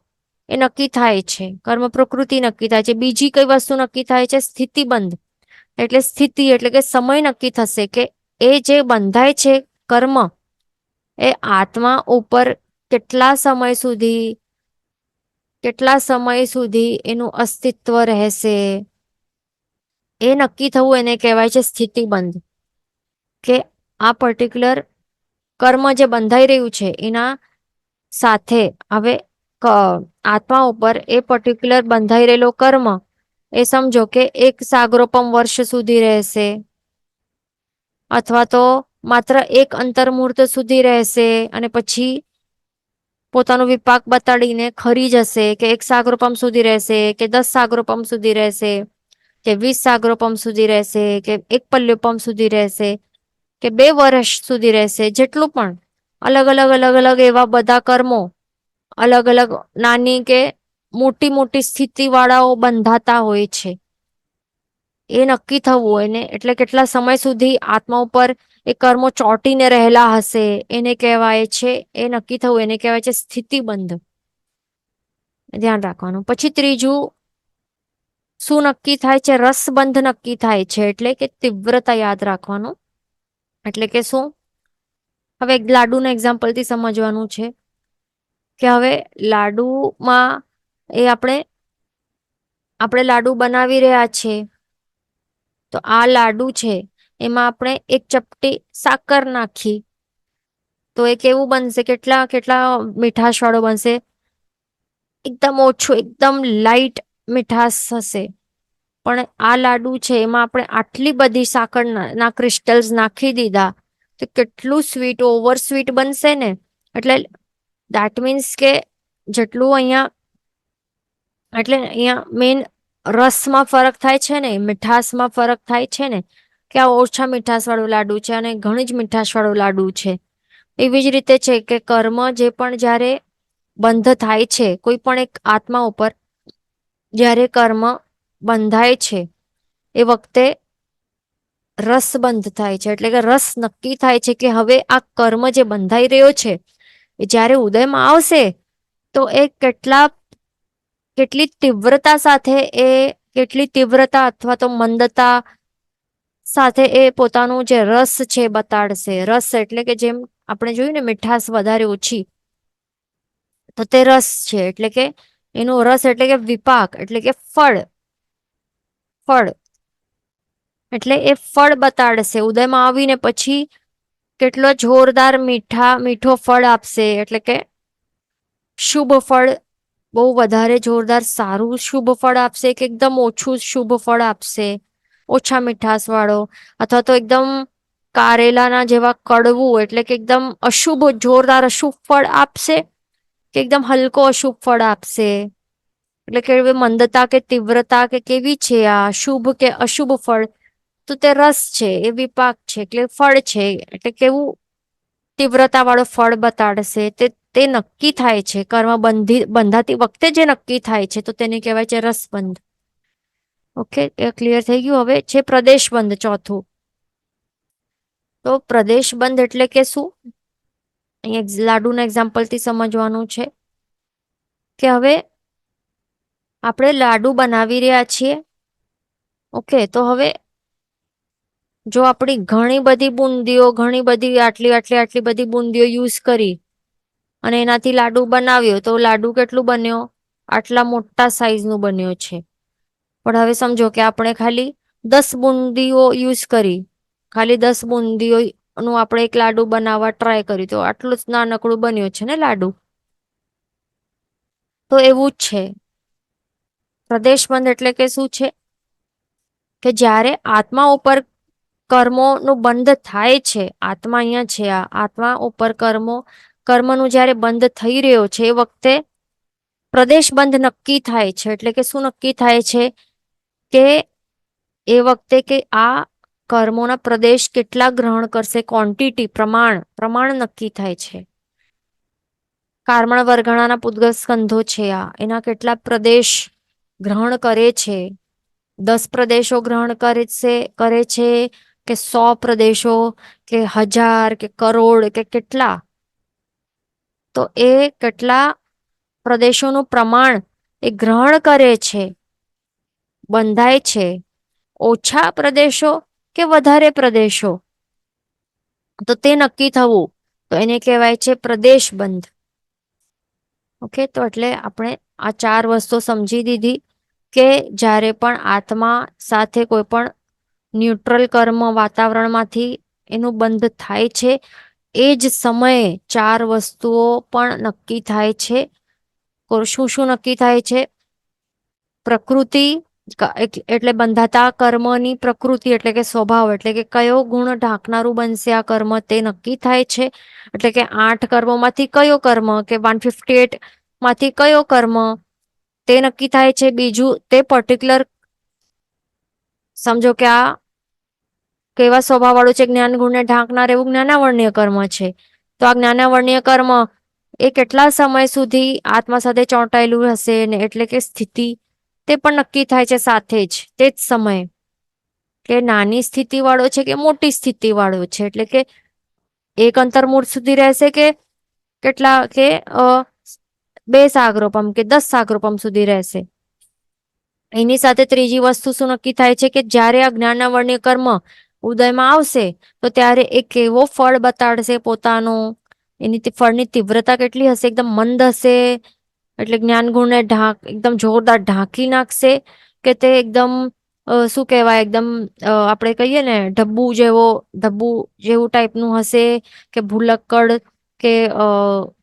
એ નક્કી થાય છે. કર્મ પ્રકૃતિ નક્કી થાય છે. બીજી કઈ વસ્તુ નક્કી થાય છે? સ્થિતિબંધ. એટલે સ્થિતિ એટલે કે સમય નક્કી થશે કે એ જે બંધાય છે કર્મ, એ આત્મા ઉપર કેટલા સમય સુધી એનું અસ્તિત્વ રહેશે, એ નક્કી થવું એને કહેવાય છે સ્થિતિબંધ. કે આ પર્ટિક્યુલર કર્મ જે બંધાઈ રહ્યું છે એના સાથે હવે આત્મા ઉપર એ પર્ટિક્યુલર બંધાઈ રહેલો કર્મ એ સમજો કે 1 સાગરોપમ વર્ષ સુધી રહેશે, અથવા તો માત્ર 1 અંતર્મુહૂર્ત સુધી રહેશે અને પછી પોતાનો વિપાક બતાડીને ખરી જશે કે 1 સાગરોપમ સુધી રહેશે કે 10 સાગરોપમ સુધી રહેશે કે 20 સાગરોપમ સુધી રહેશે કે 1 પલ્યોપમ સુધી રહેશે કે 2 વર્ષ સુધી રહેશે. જેટલું પણ અલગ અલગ એવા બધા કર્મો અલગ અલગ નાની કે મોટી સ્થિતિ વાળાઓ બંધાતા હોય છે. એ નક્કી થવું હોય ને એટલે કેટલા સમય સુધી આત્મા ઉપર એ કર્મો ચોંટીને રહેલા હશે એને કહેવાય છે, એ નક્કી થવું એને કહેવાય છે સ્થિતિબંધ. ધ્યાન રાખવાનું. પછી ત્રીજું શું નક્કી થાય છે? રસબંધ નક્કી થાય છે. એટલે કે તીવ્રતા યાદ રાખવાનું. એટલે કે શું? હવે લાડુના એક્ઝામ્પલથી સમજવાનું છે કે હવે લાડુમાં એ આપણે લાડુ બનાવી રહ્યા છીએ, તો આ લાડુ છે એમાં આપણે 1 ચપટી સાકર નાખી તો એ કેવું બનશે? કેટલા કેટલા મીઠાશ વાળો બનશે? એકદમ ઓછું, એકદમ લાઈટ મીઠાશ હશે. પણ આ લાડુ છે એમાં આપણે આટલી બધી સાકરના ક્રિસ્ટલ્સ નાખી દીધા તો કેટલું સ્વીટ, ઓવર સ્વીટ બનશે ને. એટલે દેટ મીન્સ કે જેટલું અહીંયા મેઇન રસમાં ફરક થાય છે ને, મીઠાશમાં ફરક થાય છે ને, કે આ ઓછા મીઠાશ વાળું લાડુ છે અને ઘણી જ મીઠાશ વાળું લાડુ છે. એવી જ રીતે છે કે કર્મ જે પણ જ્યારે બંધ થાય છે કોઈ પણ એક આત્મા ઉપર, જ્યારે કર્મ બંધાય છે એ વખતે રસ બંધ થાય છે. એટલે કે રસ નક્કી થાય છે કે હવે આ કર્મ જે બંધાઈ રહ્યો છે એ જ્યારે ઉદયમાં આવશે તો એ કેટલી તીવ્રતા સાથે, કેટલી તીવ્રતા અથવા તો મંદતા સાથે એ પોતાનું જે રસ છે બતાડશે. રસ એટલે કે જેમ આપણે જોયું ને મીઠાશ વધારે ઓછી, તો તે રસ છે. એટલે કે એનો રસ એટલે કે વિપાક, એટલે કે ફળ. એટલે એ ફળ બતાડશે. ઉદયમાં આવીને પછી કેટલો જોરદાર મીઠો ફળ આપશે. એટલે કે શુભ ફળ, બહુ વધારે જોરદાર સારું શુભ ફળ આપશે કે એકદમ ઓછું શુભ ફળ આપશે, ઓછા મીઠાશ વાળો, અથવા તો એકદમ કારેલાના જેવા કડવું એટલે કે એકદમ અશુભ, જોરદાર અશુભ ફળ આપશે કે એકદમ હલકો અશુભ ફળ આપશે. એટલે કે મંદતા કે તીવ્રતા કે કેવી છે, આ શુભ કે અશુભ ફળ. તો તે રસ છે, એ વિપાક છે, એટલે ફળ છે. એટલે કેવું તીવ્રતા વાળો ફળ બતાડશે તે નક્કી થાય છે. કર્મ બંધાતી વખતે જે નક્કી થાય છે તો તેને કહેવાય છે રસબંધ. ઓકે, એ ક્લિયર થઈ ગયું. હવે છે પ્રદેશબંધ, ચોથું. તો પ્રદેશબંધ એટલે કે શું? અહીંયા લાડુના એક્ઝામ્પલથી સમજવાનું છે કે હવે આપણે લાડુ બનાવી રહ્યા છીએ. ઓકે, તો હવે જો આપણી ઘણી બધી બુંદીઓ, ઘણી બધી આટલી બધી બુંદીઓ યુઝ કરી અને એનાથી લાડુ બનાવ્યો, તો લાડુ કેટલું બન્યો? આટલા મોટા સાઈઝ નું બન્યો છે. પણ હવે સમજો કે આપણે ખાલી 10 બુંદીઓ યુઝ કરી, ખાલી 10 બુંદીઓ નું આપણે એક લાડુ બનાવવા ટ્રાય કર્યું, તો આટલું જ નાનકડું બન્યું છે ને લાડુ. તો એવું જ છે. પ્રદેશબંધ એટલે કે શું છે? કે જ્યારે આત્મા ઉપર કર્મોનું બંધ થાય છે, આત્મા અહીંયા છે, આ આત્મા ઉપર કર્મનું જ્યારે બંધ થઈ રહ્યો છે એ વખતે પ્રદેશ બંધ નક્કી થાય છે. એટલે કે શું નક્કી થાય છે? કે એ વખતે કે આ કર્મોના પ્રદેશ કેટલા ગ્રહણ કરશે, ક્વોન્ટિટી, પ્રમાણ નક્કી થાય છે. કારમણ વર્ગણાના પૂદગલ સ્કંધો છે આ, એના કેટલા પ્રદેશ ગ્રહણ કરે છે. 10 પ્રદેશો ગ્રહણ કરે છે કે 100 પ્રદેશો કે 1000 કે કરોડ કે કેટલા? તો એ કેટલા પ્રદેશોનું પ્રમાણ એ ગ્રહણ કરે છે, બંધાય છે. ઓછા પ્રદેશો કે વધારે પ્રદેશો, તો તે નક્કી થવું, તો એને કહેવાય છે પ્રદેશ બંધ. ઓકે, તો એટલે આપણે આ 4 વસ્તુ સમજી દીધી કે જ્યારે પણ આત્મા સાથે કોઈ પણ ન્યુટ્રલ કર્મ વાતાવરણમાંથી એનું બંધ થાય છે, એ જ સમયે 4 વસ્તુઓ પણ નક્કી થાય છે. શું શું નક્કી થાય છે? પ્રકૃતિ એટલે બંધાતા કર્મની પ્રકૃતિ એટલે કે સ્વભાવ, એટલે કે કયો ગુણ ઢાંકનારું બનશે આ કર્મ, તે નક્કી થાય છે. એટલે કે 8 કર્મોમાંથી કયો કર્મ, કે 158 માંથી કયો કર્મ, તે નક્કી થાય છે. બીજું, તે પર્ટિક્યુલર સમજો કે આ કેવા સ્વભાવ વાળું છે, જ્ઞાન ગુણને ઢાંકનાર એવું જ્ઞાનાવર્ણ્ય કર્મ છે. તો આ જ્ઞાનાવર્ણ્ય કર્મ એ કેટલા સમય સુધી આત્મા સાથે ચોંટાયેલું હશે, ને એટલે કે સ્થિતિ, તે પણ નક્કી થાય છે સાથે જ, તે જ સમયે, કે નાની સ્થિતિ વાળો છે કે મોટી સ્થિતિ વાળો છે. એટલે કે એક અંતર્મુહૂર્ત સુધી રહેશે કે કેટલા, કે 2 સાગરોપમ કે 10 સાગરોપમ સુધી રહેશે. એની સાથે ત્રીજી વસ્તુ શું નક્કી થાય છે? કે જ્યારે આ જ્ઞાનાવર્ણ્ય કર્મ ઉદયમાં આવશે, તો ત્યારે એ કેવો ફળ બતાડશે પોતાનો, એની ફળની તીવ્રતા કેટલી હશે? એકદમ મંદ હશે, એટલે જ્ઞાન ગુણને એકદમ જોરદાર ઢાંકી નાખશે, કે તે એકદમ શું કહેવાય, એકદમ આપણે કહીએ ને ઢબ્બુ જેવું ટાઈપનું હશે, કે ભૂલક્કડ, કે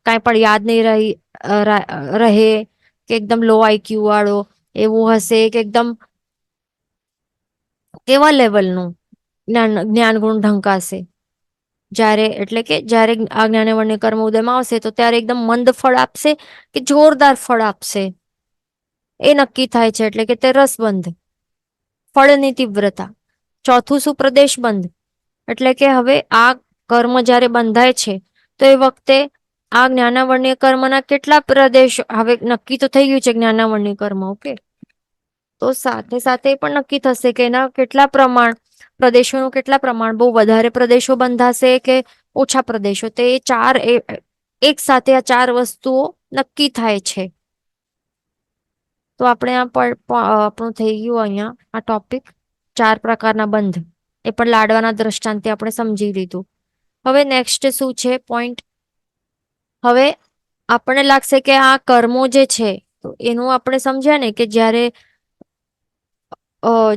કાંઈ પણ યાદ નહીં રહે, કે એકદમ લો આઈક્યુ વાળો એવું હશે, કે એકદમ કેવા લેવલનું જ્ઞાન ગુણ ઢંકાશે? જ્યારે, એટલે કે જ્યારે આ જ્ઞાનવર્ણ્ય કર્મ ઉદયમાં આવશે, તો ત્યારે એકદમ મંદ ફળ આપશે કે જોરદાર ફળ આપશે, એ નક્કી થાય છે. એટલે કે તે રસબંધ, ફળની તીવ્રતા. ચોથું શું? પ્રદેશ બંધ. એટલે કે હવે આ કર્મ જ્યારે બંધાય છે, તો એ વખતે આ જ્ઞાનાવર્ણ્ય કર્મના કેટલા પ્રદેશ, હવે નક્કી તો થઈ ગયું છે જ્ઞાનાવર્ણ્ય કર્મ, ઓકે, તો સાથે સાથે પણ નક્કી થશે કે એના કેટલા પ્રદેશોનું કેટલા પ્રમાણ, બહુ વધારે પ્રદેશો બંધાશે કે ઓછા પ્રદેશો, તે એક સાથે આ 4 વસ્તુઓ નક્કી થાય છે. તો આપણે આપણું થઈ ગયું અહીંયા આ ટોપિક, 4 પ્રકારના બંધ, એ પણ લાડવાના દ્રષ્ટાંતે આપણે સમજી લીધું. હવે નેક્સ્ટ શું છે પોઈન્ટ? હવે આપણને લાગશે કે આ કર્મો જે છે, તો એનું આપણે સમજ્યા ને કે જ્યારે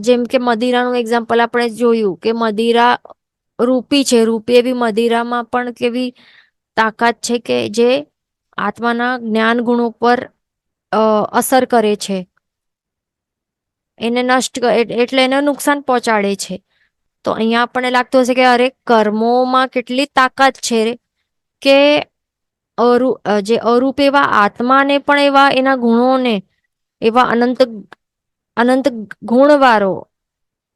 જેમ કે મદિરાનું એક્ઝામ્પલ આપણે જોયું, કે મદિરા રૂપી છે, રૂપી એવી મદિરામાં પણ કેવી તાકાત છે કે જે આત્માના જ્ઞાન ગુણો પર અસર કરે છે, એને એટલે એને નુકસાન પહોંચાડે છે. તો અહીંયા આપણને લાગતું હશે કે અરે કર્મોમાં કેટલી તાકાત છે, કે જે અરૂપ એવા આત્માને પણ એવા એના ગુણોને, એવા અનંત ગુણવાળો,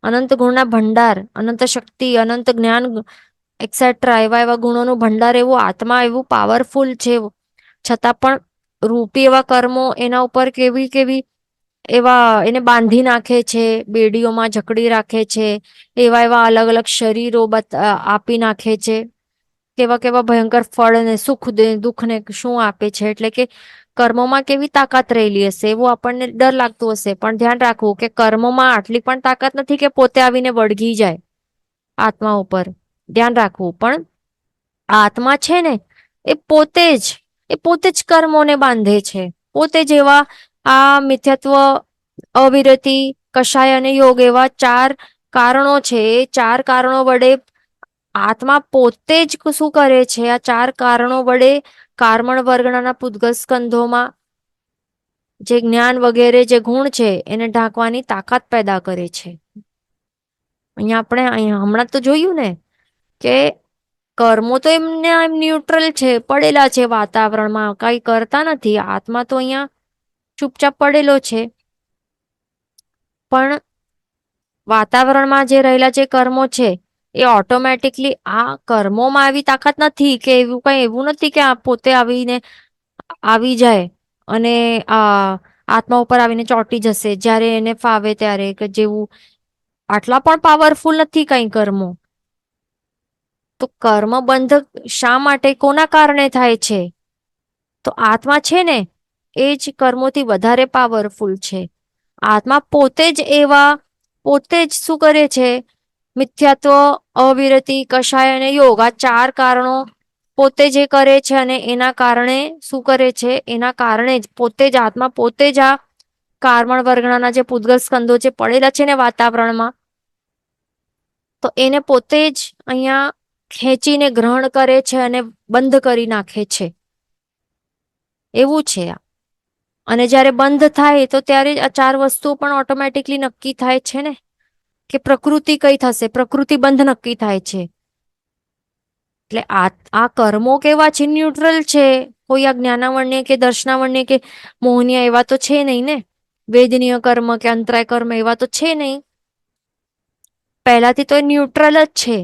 અનંત ગુણના ભંડાર, અનંત શક્તિ, અનંત જ્ઞાન એક્સેટ્રા, એવા ગુણોનું ભંડાર, એવું આત્મા એવું પાવરફુલ છે, છતાં પણ રૂપી એવા કર્મો એના ઉપર કેવી કેવી એને બાંધી નાખે છે, બેડીઓમાં જકડી રાખે છે, એવા અલગ અલગ શરીરો આપી નાખે છે, કેવા કેવા ભયંકર ફળ ને સુખ દુઃખ ને શું આપે છે. એટલે કે કર્મોમાં કેવી તાકાત રહેલી હશે એવું આપણને ડર લાગતું હશે, પણ ધ્યાન રાખવું કે કર્મોમાં આટલી પણ તાકાત નથી કે પોતે આવીને વળગી જાય આત્મા ઉપર. ધ્યાન રાખવું. પણ આત્મા છે ને એ પોતે જ કર્મોને બાંધે છે. પોતે જ એવા આ મિથ્યાત્વ, અવિરતિ, કષાય અને યોગ એવા 4 કારણો છે. એ 4 કારણો વડે આત્મા પોતે જ શું કરે છે? આ 4 કારણો વડે કાર્મણ વર્ગના પૂદગલ સ્કંધોમાં જે જ્ઞાન વગેરે જે ગુણ છે એને ઢાંકવાની તાકાત પેદા કરે છે. અહીંયા હમણાં તો જોયું ને કે કર્મો તો એમને એમ ન્યુટ્રલ છે, પડેલા છે વાતાવરણમાં, કઈ કરતા નથી. આત્મા તો અહીંયા ચૂપચાપ પડેલો છે. પણ વાતાવરણમાં જે રહેલા જે કર્મો છે એ ઓટોમેટિકલી આ કર્મોમાં આવી તાકાત નથી કે એવું નથી કે આ પોતે આવીને આવી જાય અને આ આત્મા ઉપર આવીને ચોંટી જશે જ્યારે એને ફાવે ત્યારે, કે જેવું આટલા પણ પાવરફુલ નથી કઈ કર્મો. તો કર્મ બંધ શા માટે, કોના કારણે થાય છે? તો આત્મા છે ને એ જ કર્મોથી વધારે પાવરફુલ છે. આત્મા પોતે જ શું કરે છે? મિથ્યાત્વ, અવિરતિ, કષાય અને યોગ આ 4 કારણો પોતે જે કરે છે અને એના કારણે શું કરે છે? એના કારણે જ પોતે જ આત્મા પોતે જ આ કાર્મણ વર્ગના જે પૂદગલ સ્કંદો જે પડેલા છે ને વાતાવરણમાં, તો એને પોતે જ અહીંયા ખેંચીને ગ્રહણ કરે છે અને બંધ કરી નાખે છે. એવું છે આ. અને જ્યારે બંધ થાય તો ત્યારે આ 4 વસ્તુઓ પણ ઓટોમેટિકલી નક્કી થાય છે ને, કે પ્રકૃતિ કઈ થશે, પ્રકૃતિ બંધ નક્કી થાય છે. એટલે આ કર્મો કેવા છે? ન્યુટ્રલ છે. કોઈ આ જ્ઞાનાવર્ણ્ય કે દર્શનાવર્ણ્ય કે મોહનીય એવા તો છે નહીં ને. વેદનીય કર્મ કે અંતરાય કર્મ એવા તો છે નહીં. પહેલાથી તો એ ન્યુટ્રલ જ છે.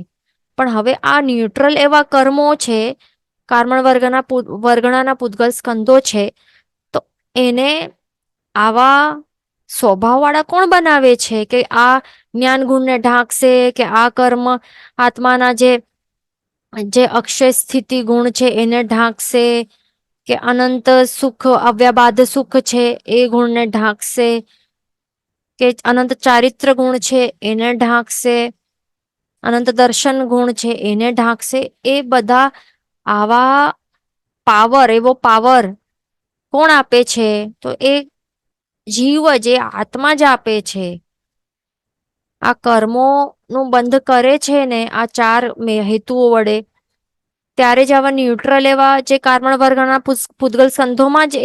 પણ હવે આ ન્યુટ્રલ એવા કર્મો છે, કાર્મણ વર્ગના પૂદગલ સ્કંદો છે, તો એને આવા સ્વભાવવાળા કોણ બનાવે છે કે આ જ્ઞાન ગુણને ઢાંકશે, કે આ કર્મ આત્માના જે અક્ષય સ્થિતિ ગુણ છે એને ઢાંકશે, કે અનંત સુખ, અવ્યાબાદ સુખ છે એ ગુણને ઢાંકશે, કે અનંત ચારિત્ર ગુણ છે એને ઢાંકશે, અનંત દર્શન ગુણ છે એને ઢાંકશે. એ બધા આવા એવો પાવર કોણ આપે છે? તો એ જીવ જે આત્મા જ આપે છે. આ કર્મોનું બંધ કરે છે ને આ 4 હેતુઓ વડે, ત્યારે જ આવા ન્યુટ્રલ એવા જે કાર્બન વર્ગના પૂદગલ સંધોમાં જ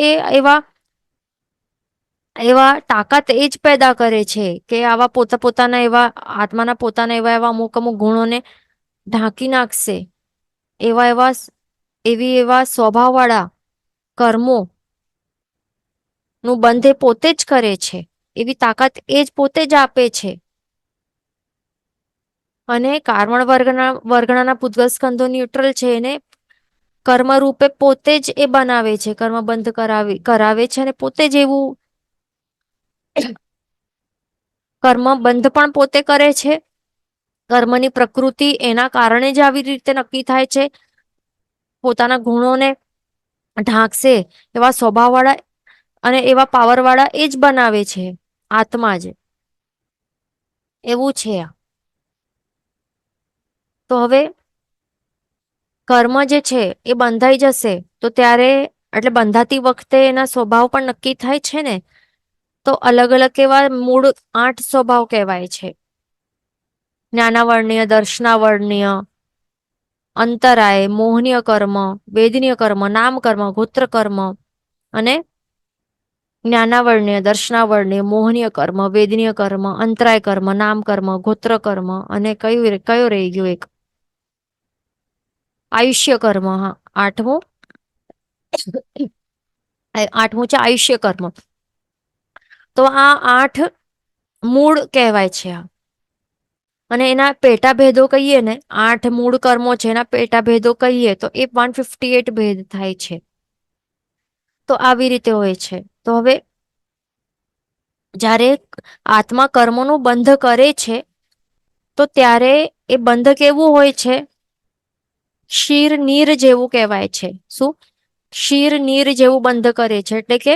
એવા તાકાત એ જ પેદા કરે છે કે આવા પોતાના એવા અમુક ગુણોને ઢાંકી નાખશે. એવા સ્વભાવવાળા કર્મો નું બંધ એ પોતે જ કરે છે. એવી તાકાત એ જ પોતે જ આપે છે. અને કાર્બન વર્ગના પૂદગલ સ્કંધો ન્યુટ્રલ છે, એને કર્મ રૂપે પોતે જ એ બનાવે છે, કર્મ બંધ કરાવે છે અને પોતે જ એવું કર્મ બંધ પણ પોતે કરે છે. કર્મની પ્રકૃતિ એના કારણે જ આવી રીતે નક્કી થાય છે. પોતાના ગુણોને ઢાંકશે એવા સ્વભાવવાળા અને એવા પાવરવાળા એ જ બનાવે છે, આત્મા જ. એવું છે આ. તો હવે કર્મ જે છે એ બંધાઈ જશે તો ત્યારે, એટલે બંધાતી વખતે એના સ્વભાવ પણ નક્કી થાય છે ને. તો અલગ અલગ એવા મૂળ 8 સ્વભાવ કહેવાય છે. જ્ઞાનાવર્ણ્ય, દર્શનાવર્ણ્ય, અંતરાય, મોહનીય કર્મ, વેદનીય કર્મ, નામ કર્મ, ગોત્ર કર્મ અને જ્ઞાનાવર્ણ્ય, દર્શનાવર્ણ્ય, મોહનીય કર્મ, વેદનીય કર્મ, અંતરાય કર્મ, નામ કર્મ, ગોત્ર કર્મ અને કયો રહી ગયો એક? આયુષ્ય કર્મ. હા, આઠમું છે આયુષ્ય કર્મ. તો આ 8 મૂળ કહેવાય છે આ. અને એના પેટા ભેદો કહીએ ને, 8 મૂળ કર્મો છે એના પેટા ભેદો કહીએ તો એ 158 ભેદ થાય છે. તો આવી રીતે હોય છે. તો હવે જ્યારે આત્મા કર્મોનું બંધ કરે છે તો ત્યારે એ બંધ કેવું હોય છે? શીર નીર જેવું કહેવાય છે. શું? ક્ષીર નીર જેવું બંધ કરે છે. એટલે કે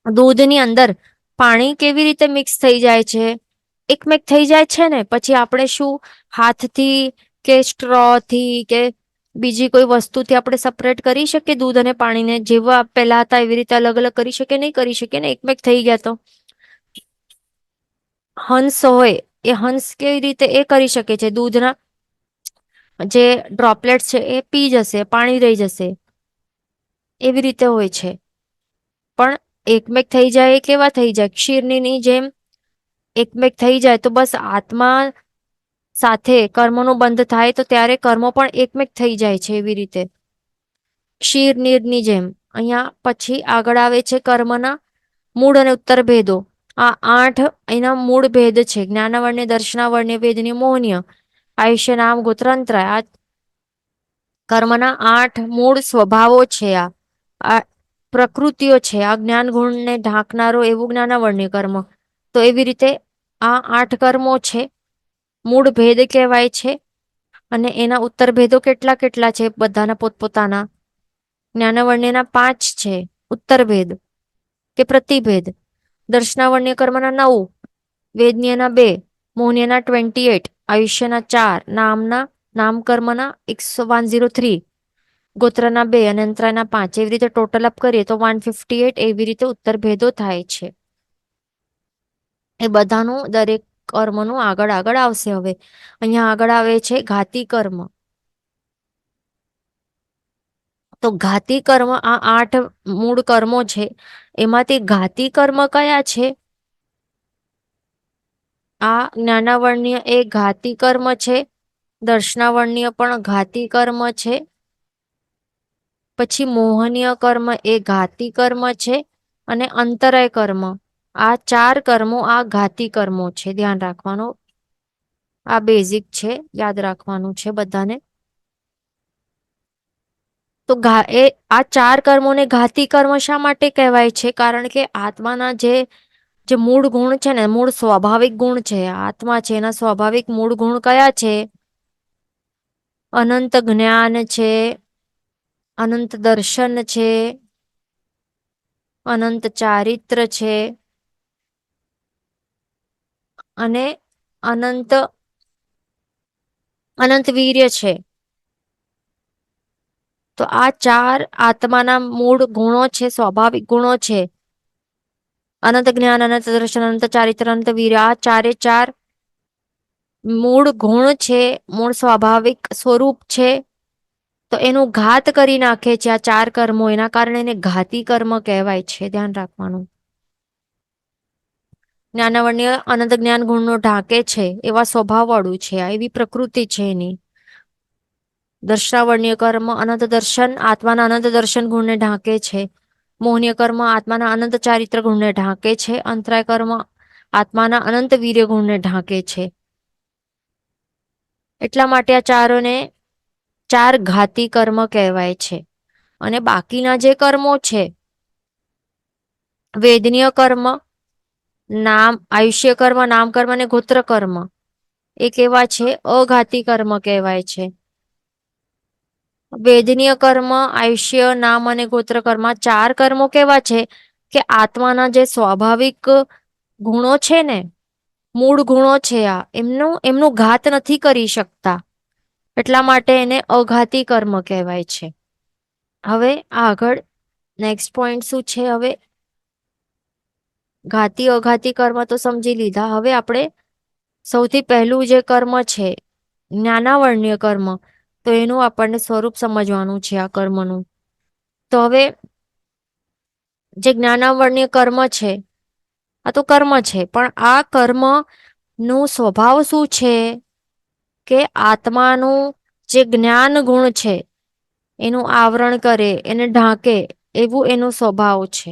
દૂધની અંદર પાણી કેવી રીતે મિક્સ થઈ જાય છે, એકમેક થઈ જાય છે ને, પછી આપણે શું હાથથી કે સ્ટ્રો થી કે બીજી કોઈ વસ્તુથી આપણે સેપરેટ કરી શકીએ દૂધ અને પાણીને? જેવા પહેલા હતા એવી રીતે અલગ અલગ કરી શકીએ? નહીં કરી શકીએ ને, એકમેક થઈ ગયા તો. હંસ હોય એ હંસ કેવી રીતે એ કરી શકે છે? દૂધના જે ડ્રોપલેટ છે એ પી જશે, પાણી રહી જશે, એવી રીતે હોય છે. પણ એકમેક થઈ જાય એ કેવા થઈ જાય? ક્ષીરની જેમ એકમેક થઈ જાય તો બસ આત્મા સાથે કર્મનો બંધ થાય તો ત્યારે કર્મો પણ એકમેક થઈ જાય છે. એવી રીતે ક્ષીર નીરની જેમ. અહીંયા પછી આગળ આવે છે કર્મના મૂળ અને ઉત્તર ભેદો. આ 8 એના મૂળ ભેદ છે: જ્ઞાનાવર્ણ્ય, દર્શનાવર્ણ્ય, વેદનીય, મોહનીય, આયુષ્ય, નામ, ગોત્ર, અંતરાય. આ કર્મના 8 મૂળ સ્વભાવો છે. આ પ્રકૃતિઓ છે. આ જ્ઞાન ગુણને ઢાંકનારો એવું જ્ઞાનાવર્ણ્ય કર્મ. તો એવી રીતે આ 8 કર્મો છે, મૂળ ભેદ કહેવાય છે. અને એના ઉત્તર ભેદો કેટલા કેટલા છે બધાના પોતપોતાના? જ્ઞાનાવર્ણ્યના 5 છે ઉત્તર ભેદ કે પ્રતિભેદ. દર્શનાવર્ણ્ય કર્મના 9, વેદનીયના 2, મોહનીયના 28, આયુષ્યના 4, નામકર્મના 103, ગોત્રના 2 અને અંતરાયના 5. એવી રીતે ટોટલ અપ કરીએ તો 158. એવી રીતે ઉત્તર ભેદો થાય છે. એ બધાનું દરેક કર્મનું આગળ આગળ આવશે. હવે અહીંયા આગળ આવે છે ઘાતી કર્મ. તો ઘાતી કર્મ, આ 8 મૂળ કર્મો છે, એમાંથી ઘાતી કર્મ કયા છે? આ જ્ઞાનાવર્ણ્ય એ ઘાતી કર્મ છે, દર્શનાવર્ણ્ય પણ ઘાતી કર્મ છે, પછી મોહનીય કર્મ એ ઘાતી કર્મ છે, અને અંતરાય કર્મ. આ 4 કર્મો આ ઘાતી કર્મો છે. ધ્યાન રાખવાનું, આ બેઝિક છે, યાદ રાખવાનું છે બધાને. તો આ 4 કર્મોને ઘાતી કર્મ શા માટે કહેવાય છે? કારણ કે આત્માના જે જે મૂળ ગુણ છે ને, મૂળ સ્વાભાવિક ગુણ છે, આત્મા છે એના સ્વાભાવિક મૂળ ગુણ કયા છે? અનંત જ્ઞાન છે, અનંત દર્શન છે, અનંત ચારિત્ર છે, અને અનંત વીર્ય છે. તો આ 4 આત્માના મૂળ ગુણો છે, સ્વાભાવિક ગુણો છે. અનંત જ્ઞાન, અનંત દર્શન, અનંત ચારિત્ર, અનંત વીર્ય. આ 4 મૂળ ગુણ છે, મૂળ સ્વાભાવિક સ્વરૂપ છે. તો એનું ઘાત કરી નાખે છે આ 4 કર્મો. એના કારણે એને ઘાતી કર્મ કહેવાય છે. ધ્યાન રાખવાનું. જ્ઞાનાવર્ણ્ય અનંત જ્ઞાન ગુણનો ઢાંકે છે એવા સ્વભાવ વાળું છે, આ એવી પ્રકૃતિ છે એની. દર્શનાવર્ણ્ય કર્મ અનંત દર્શન, આત્માના અનંત દર્શન ગુણને ઢાંકે છે. મોહનીય કર્મ આત્માના અનંત ચારિત્ર ગુણને ઢાંકે છે. અંતરાય કર્મ આત્માના અનંત વીર્ય ગુણને ઢાંકે છે. એટલા માટે આ 4 ઘાતી કર્મ કહેવાય છે. અને બાકીના જે કર્મો છે, વેદનીય કર્મ, આયુષ્ય કર્મ, નામ કર્મ અને ગોત્ર કર્મ, એ કેવા છે? અઘાતી કર્મ કહેવાય છે. વેદનીય કર્મ, આયુષ્ય, નામ અને ગોત્ર કર્મ, 4 કર્મો કેવા છે? કે આત્માના જે સ્વાભાવિક ગુણો છે ને, મૂળ ગુણો છે, આ એમનું ઘાત નથી કરી શકતા. એટલા માટે એને અઘાતી કર્મ કહેવાય છે. હવે આગળ નેક્સ્ટ પોઈન્ટ શું છે? હવે ઘાતી અઘાતી કર્મ તો સમજી લીધા. હવે આપણે સૌથી પહેલું જે કર્મ છે જ્ઞાનાવર્ણ્ય કર્મ, તો એનું આપણને સ્વરૂપ સમજવાનું છે આ કર્મનું. તો હવે જે જ્ઞાનાવર્ણ્ય કર્મ છે, આ તો કર્મ છે, પણ આ કર્મ નું સ્વભાવ શું છે? કે આત્માનું જે જ્ઞાન ગુણ છે એનું આવરણ કરે, એને ઢાંકે, એવું એનો સ્વભાવ છે.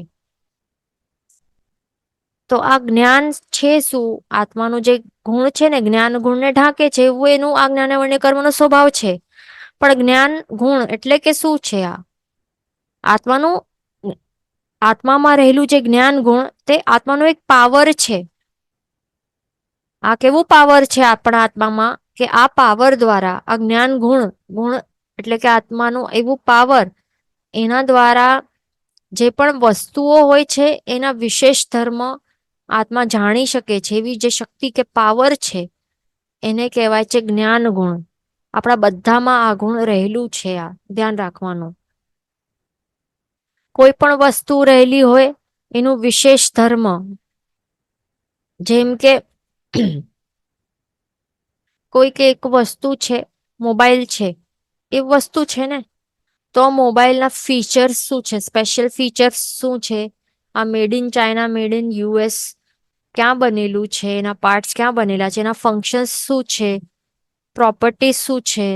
તો આ જ્ઞાન છે શું? આત્માનું જે ગુણ છે ને, જ્ઞાન ગુણને ઢાંકે છે, એવું એનું આ જ્ઞાનાવર્ણ્ય કર્મનો સ્વભાવ છે. પણ જ્ઞાન ગુણ એટલે કે શું છે? આ આત્માનું, આત્મામાં રહેલું જે જ્ઞાન ગુણ, તે આત્માનો એક પાવર છે. આ કેવું પાવર છે આપણા આત્મામાં? કે આ પાવર દ્વારા આ જ્ઞાન ગુણ એટલે કે આત્માનું એવું પાવર એના દ્વારા જે પણ વસ્તુઓ હોય છે એના વિશેષ ધર્મ આત્મા જાણી શકે છે. એવી જે શક્તિ કે પાવર છે એને કહેવાય છે જ્ઞાન ગુણ. આપણા બધામાં આ ગુણ રહેલું છે. આ ધ્યાન રાખવાનું. કોઈ પણ વસ્તુ રહેલી હોય એનું વિશેષ ધર્મ, જેમ કે કોઈક એક વસ્તુ છે, મોબાઈલ છે, એ વસ્તુ છે ને, તો મોબાઈલના ફીચર્સ શું છે, સ્પેશિયલ ફીચર્સ શું છે, આ made in China, made in US, ક્યાં બનેલું છે, એના પાર્ટ્સ ક્યાં બનેલા છે, એના ફંક્શન્સ શું છે, પ્રોપર્ટી શું છે,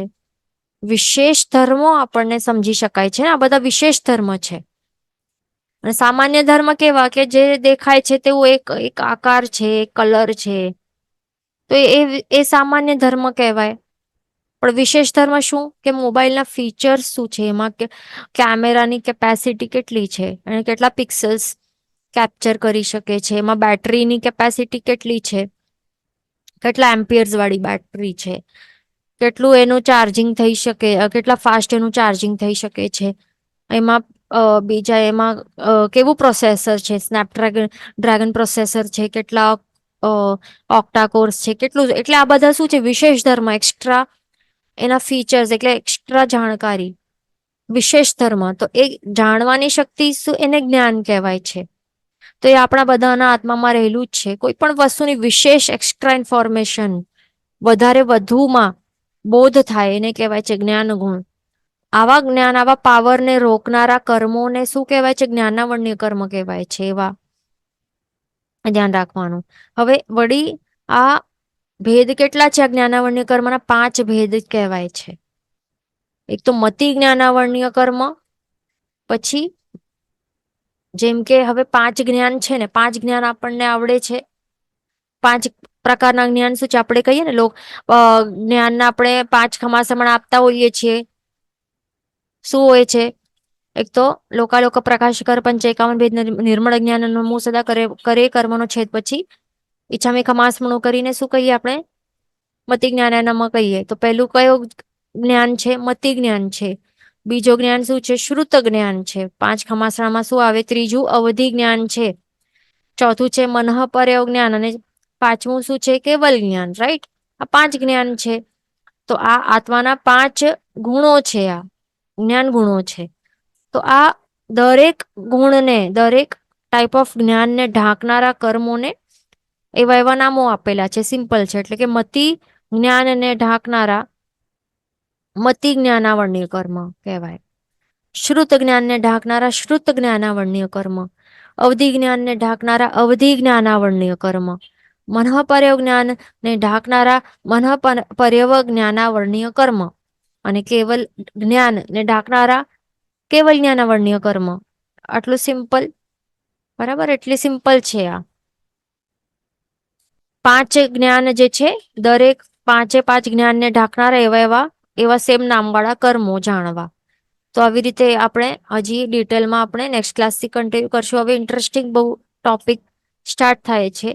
વિશેષ ધર્મો આપણને સમજી શકાય છે ને. આ બધા વિશેષ ધર્મ છે. અને સામાન્ય ધર્મ કેવા કે જે દેખાય છે તેવું એક એક આકાર છે, એક કલર છે, તો એ સામાન્ય ધર્મ કહેવાય. પણ વિશેષ ધર્મ શું કે મોબાઈલના ફીચર્સ શું છે, એમાં કે કેમેરાની કેપેસિટી કેટલી છે, અને કેટલા પિક્સલ્સ કેપ્ચર કરી શકે છે, એમાં બેટરીની કેપેસિટી કેટલી છે, કેટલા એમ્પિયર્સ વાળી બેટરી છે, કેટલું એનું ચાર્જિંગ થઈ શકે, કેટલા ફાસ્ટ એનું ચાર્જિંગ થઈ શકે છે, એમાં બીજા એમાં કેવું પ્રોસેસર છે, ડ્રેગન પ્રોસેસર છે, કેટલા ઓક્ટા કોર્સ છે, કેટલું, એટલે આ બધા શું છે વિશેષ ધર્મ, એક્સ્ટ્રા એના ફીચર્સ, એટલે એક્સ્ટ્રા જાણકારી, વિશેષ ધર્મ. તો એ જાણવાની શક્તિ શું, એને જ્ઞાન કહેવાય છે. તો એ આપણા બધાના આત્મામાં રહેલું જ છે. કોઈ પણ વસ્તુની વિશેષ એક્સ્ટ્રા ઇન્ફોર્મેશન, વધારે વધુમાં બોધ થાય, એને કહેવાય છે જ્ઞાન ગુણ. આવા જ્ઞાન, આવા પાવરને રોકનારા કર્મોને શું કહેવાય છે, જ્ઞાનાવર્ણ્ય કર્મ કહેવાય છે. એવા ધ્યાન રાખવાનું. હવે વળી આ ભેદ કેટલા છે? આ જ્ઞાનાવર્ણ્ય કર્મના 5 ભેદ કહેવાય છે. એક તો મતિ જ્ઞાનાવર્ણ્ય કર્મ, પછી જેમ કે હવે 5 જ્ઞાન છે ને, 5 જ્ઞાન આપણને આવડે છે. 5 પ્રકારના જ્ઞાન શું છે? આપણે કહીએ ને જ્ઞાનના આપણે 5 ખમાસમણ આપતા હોઈએ છીએ. શું હોય છે? એક તો લોકાલોક પ્રકાશકર પંચ 51 ભેદ નિર્મળ જ્ઞાન મૂળ સદા કરે કર્મનો છેદ, પછી ઈચ્છામી ખમાસમણું કરીને શું કહીએ આપણે? મતિ જ્ઞાનાનામાં કહીએ. તો પહેલું કયું જ્ઞાન છે? મતિ જ્ઞાન છે. બીજો જ્ઞાન શું છે? શ્રુત જ્ઞાન છે. 5 ખમાસણામાં શું આવે? ત્રીજું અવધિ જ્ઞાન છે. ચોથું છે મનઃપર્ય જ્ઞાન, અને પાંચમું શું છે? કેવલ જ્ઞાન. રાઈટ? આ 5 જ્ઞાન છે. તો આ આત્માના 5 ગુણો છે, આ જ્ઞાન ગુણો છે. તો આ દરેક ગુણને, દરેક ટાઈપ ઓફ જ્ઞાનને ઢાંકનારા કર્મોને એવા એવા નામો આપેલા છે. સિમ્પલ છે. એટલે કે મતિ જ્ઞાનને ઢાંકનારા મતિ જ્ઞાનાવર્ણ્ય કર્મ કહેવાય. શ્રુત જ્ઞાનને ઢાંકનારા શ્રુત જ્ઞાનાવર્ણ્ય કર્મ, અવધિ જ્ઞાનને ઢાંકનારા અવધિ જ્ઞાનાવર્ણ્ય કર્મ, મનઃપર્યવ જ્ઞાનને ઢાંકનારા મનઃપર્યવ જ્ઞાનાવર્ણ્ય કર્મ, અને કેવલ જ્ઞાનને ઢાંકનારા કેવલ જ્ઞાનાવર્ણ્ય કર્મ. આટલું સિમ્પલ. બરાબર? એટલી સિમ્પલ છે આ 5 જ્ઞાન જે છે, દરેક 5 જ્ઞાનને ઢાંકનારા એવા સેમ નામવાળા કર્મો જાણવા. તો આવી રીતે આપણે હજી ડિટેલમાં આપણે નેક્સ્ટ ક્લાસથી કન્ટિન્યુ કરશું. હવે ઇન્ટરેસ્ટિંગ બહુ ટોપિક સ્ટાર્ટ થાય છે.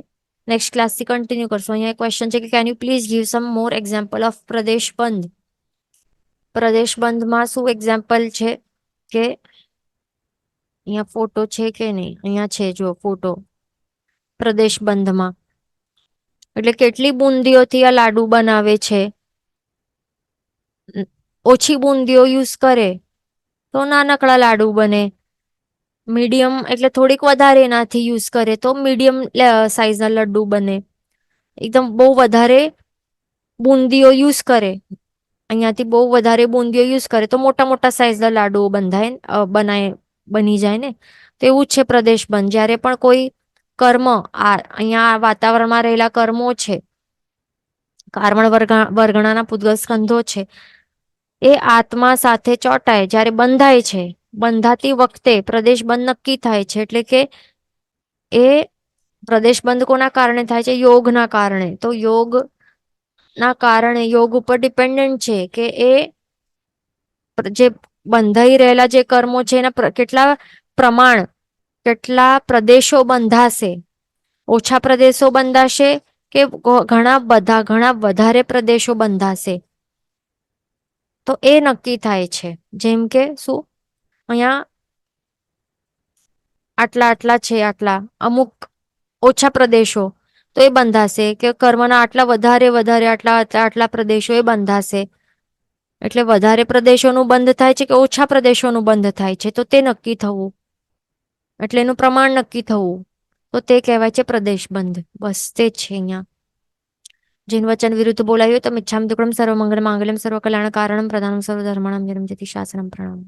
નેક્સ્ટ ક્લાસથી કન્ટિન્યુ કરશું. અહીંયા ક્વેશ્ચન છે કે can you please give sum more example of પ્રદેશ બંધ. પ્રદેશ બંધમાં શું એક્ઝામ્પલ છે કે અહીંયા ફોટો છે કે નહીં? અહીંયા છે, જો ફોટો પ્રદેશ બંધમાં. એટલે કેટલી બુંદીઓથી આ લાડુ બનાવે છે? ઓછી બુંદીઓ યુઝ કરે તો નાનકડા લાડુ બને. મીડિયમ એટલે થોડીક વધારે એનાથી યુઝ કરે તો મીડિયમ સાઈઝના લડ્ડુ બને. એકદમ બહુ વધારે બુંદીઓ યુઝ કરે, અહીંયાથી બહુ વધારે બુંદીઓ યુઝ કરે તો મોટા મોટા સાઈઝના લાડુઓ બની જાય ને. તો એવું જ છે પ્રદેશ બંધ. જ્યારે પણ કોઈ કર્મ, અહીંયા વાતાવરણમાં રહેલા કર્મો છે, કાર્બન વર્ગણાના પૂતગલ સ્કંધો છે, એ આત્મા સાથે ચોંટાય, જ્યારે બંધાય છે, બંધાતી વખતે પ્રદેશ બંધ નક્કી થાય છે. એટલે કે એ પ્રદેશ બંધ કોના કારણે થાય છે? યોગના કારણે. તો યોગના કારણે, યોગ ઉપર ડિપેન્ડન્ટ છે કે એ જે બંધાઈ રહેલા જે કર્મો છે એના કેટલા પ્રમાણ, કેટલા પ્રદેશો બંધાશે. ઓછા પ્રદેશો બંધાશે કે ઘણા વધારે પ્રદેશો બંધાશે, તો એ નક્કી થાય છે. જેમ કે શું? અહીંયા આટલા આટલા છે આટલા અમુક ઓછા પ્રદેશો તો એ બંધાશે, કે કર્મના આટલા વધારે વધારે આટલા આટલા આટલા પ્રદેશો એ બંધાશે. એટલે વધારે પ્રદેશોનું બંધ થાય છે કે ઓછા પ્રદેશોનું બંધ થાય છે તો તે નક્કી થવું. એટલે એનું પ્રમાણ નક્કી થવું. તો તે કહેવાય છે પ્રદેશ બંધ. બસ તે જ છે અહીંયા. જીન વચન વિરુદ્ધ બોલાયું તો મિચ્છામ દુક્કડમ સર્વ મંગળ માંગલ્યમ સર્વ કલ્યાણ કારણમ પ્રધાનમ સર્વ ધર્માણમ જન્મ જતિ શાસનમ પ્રણામ.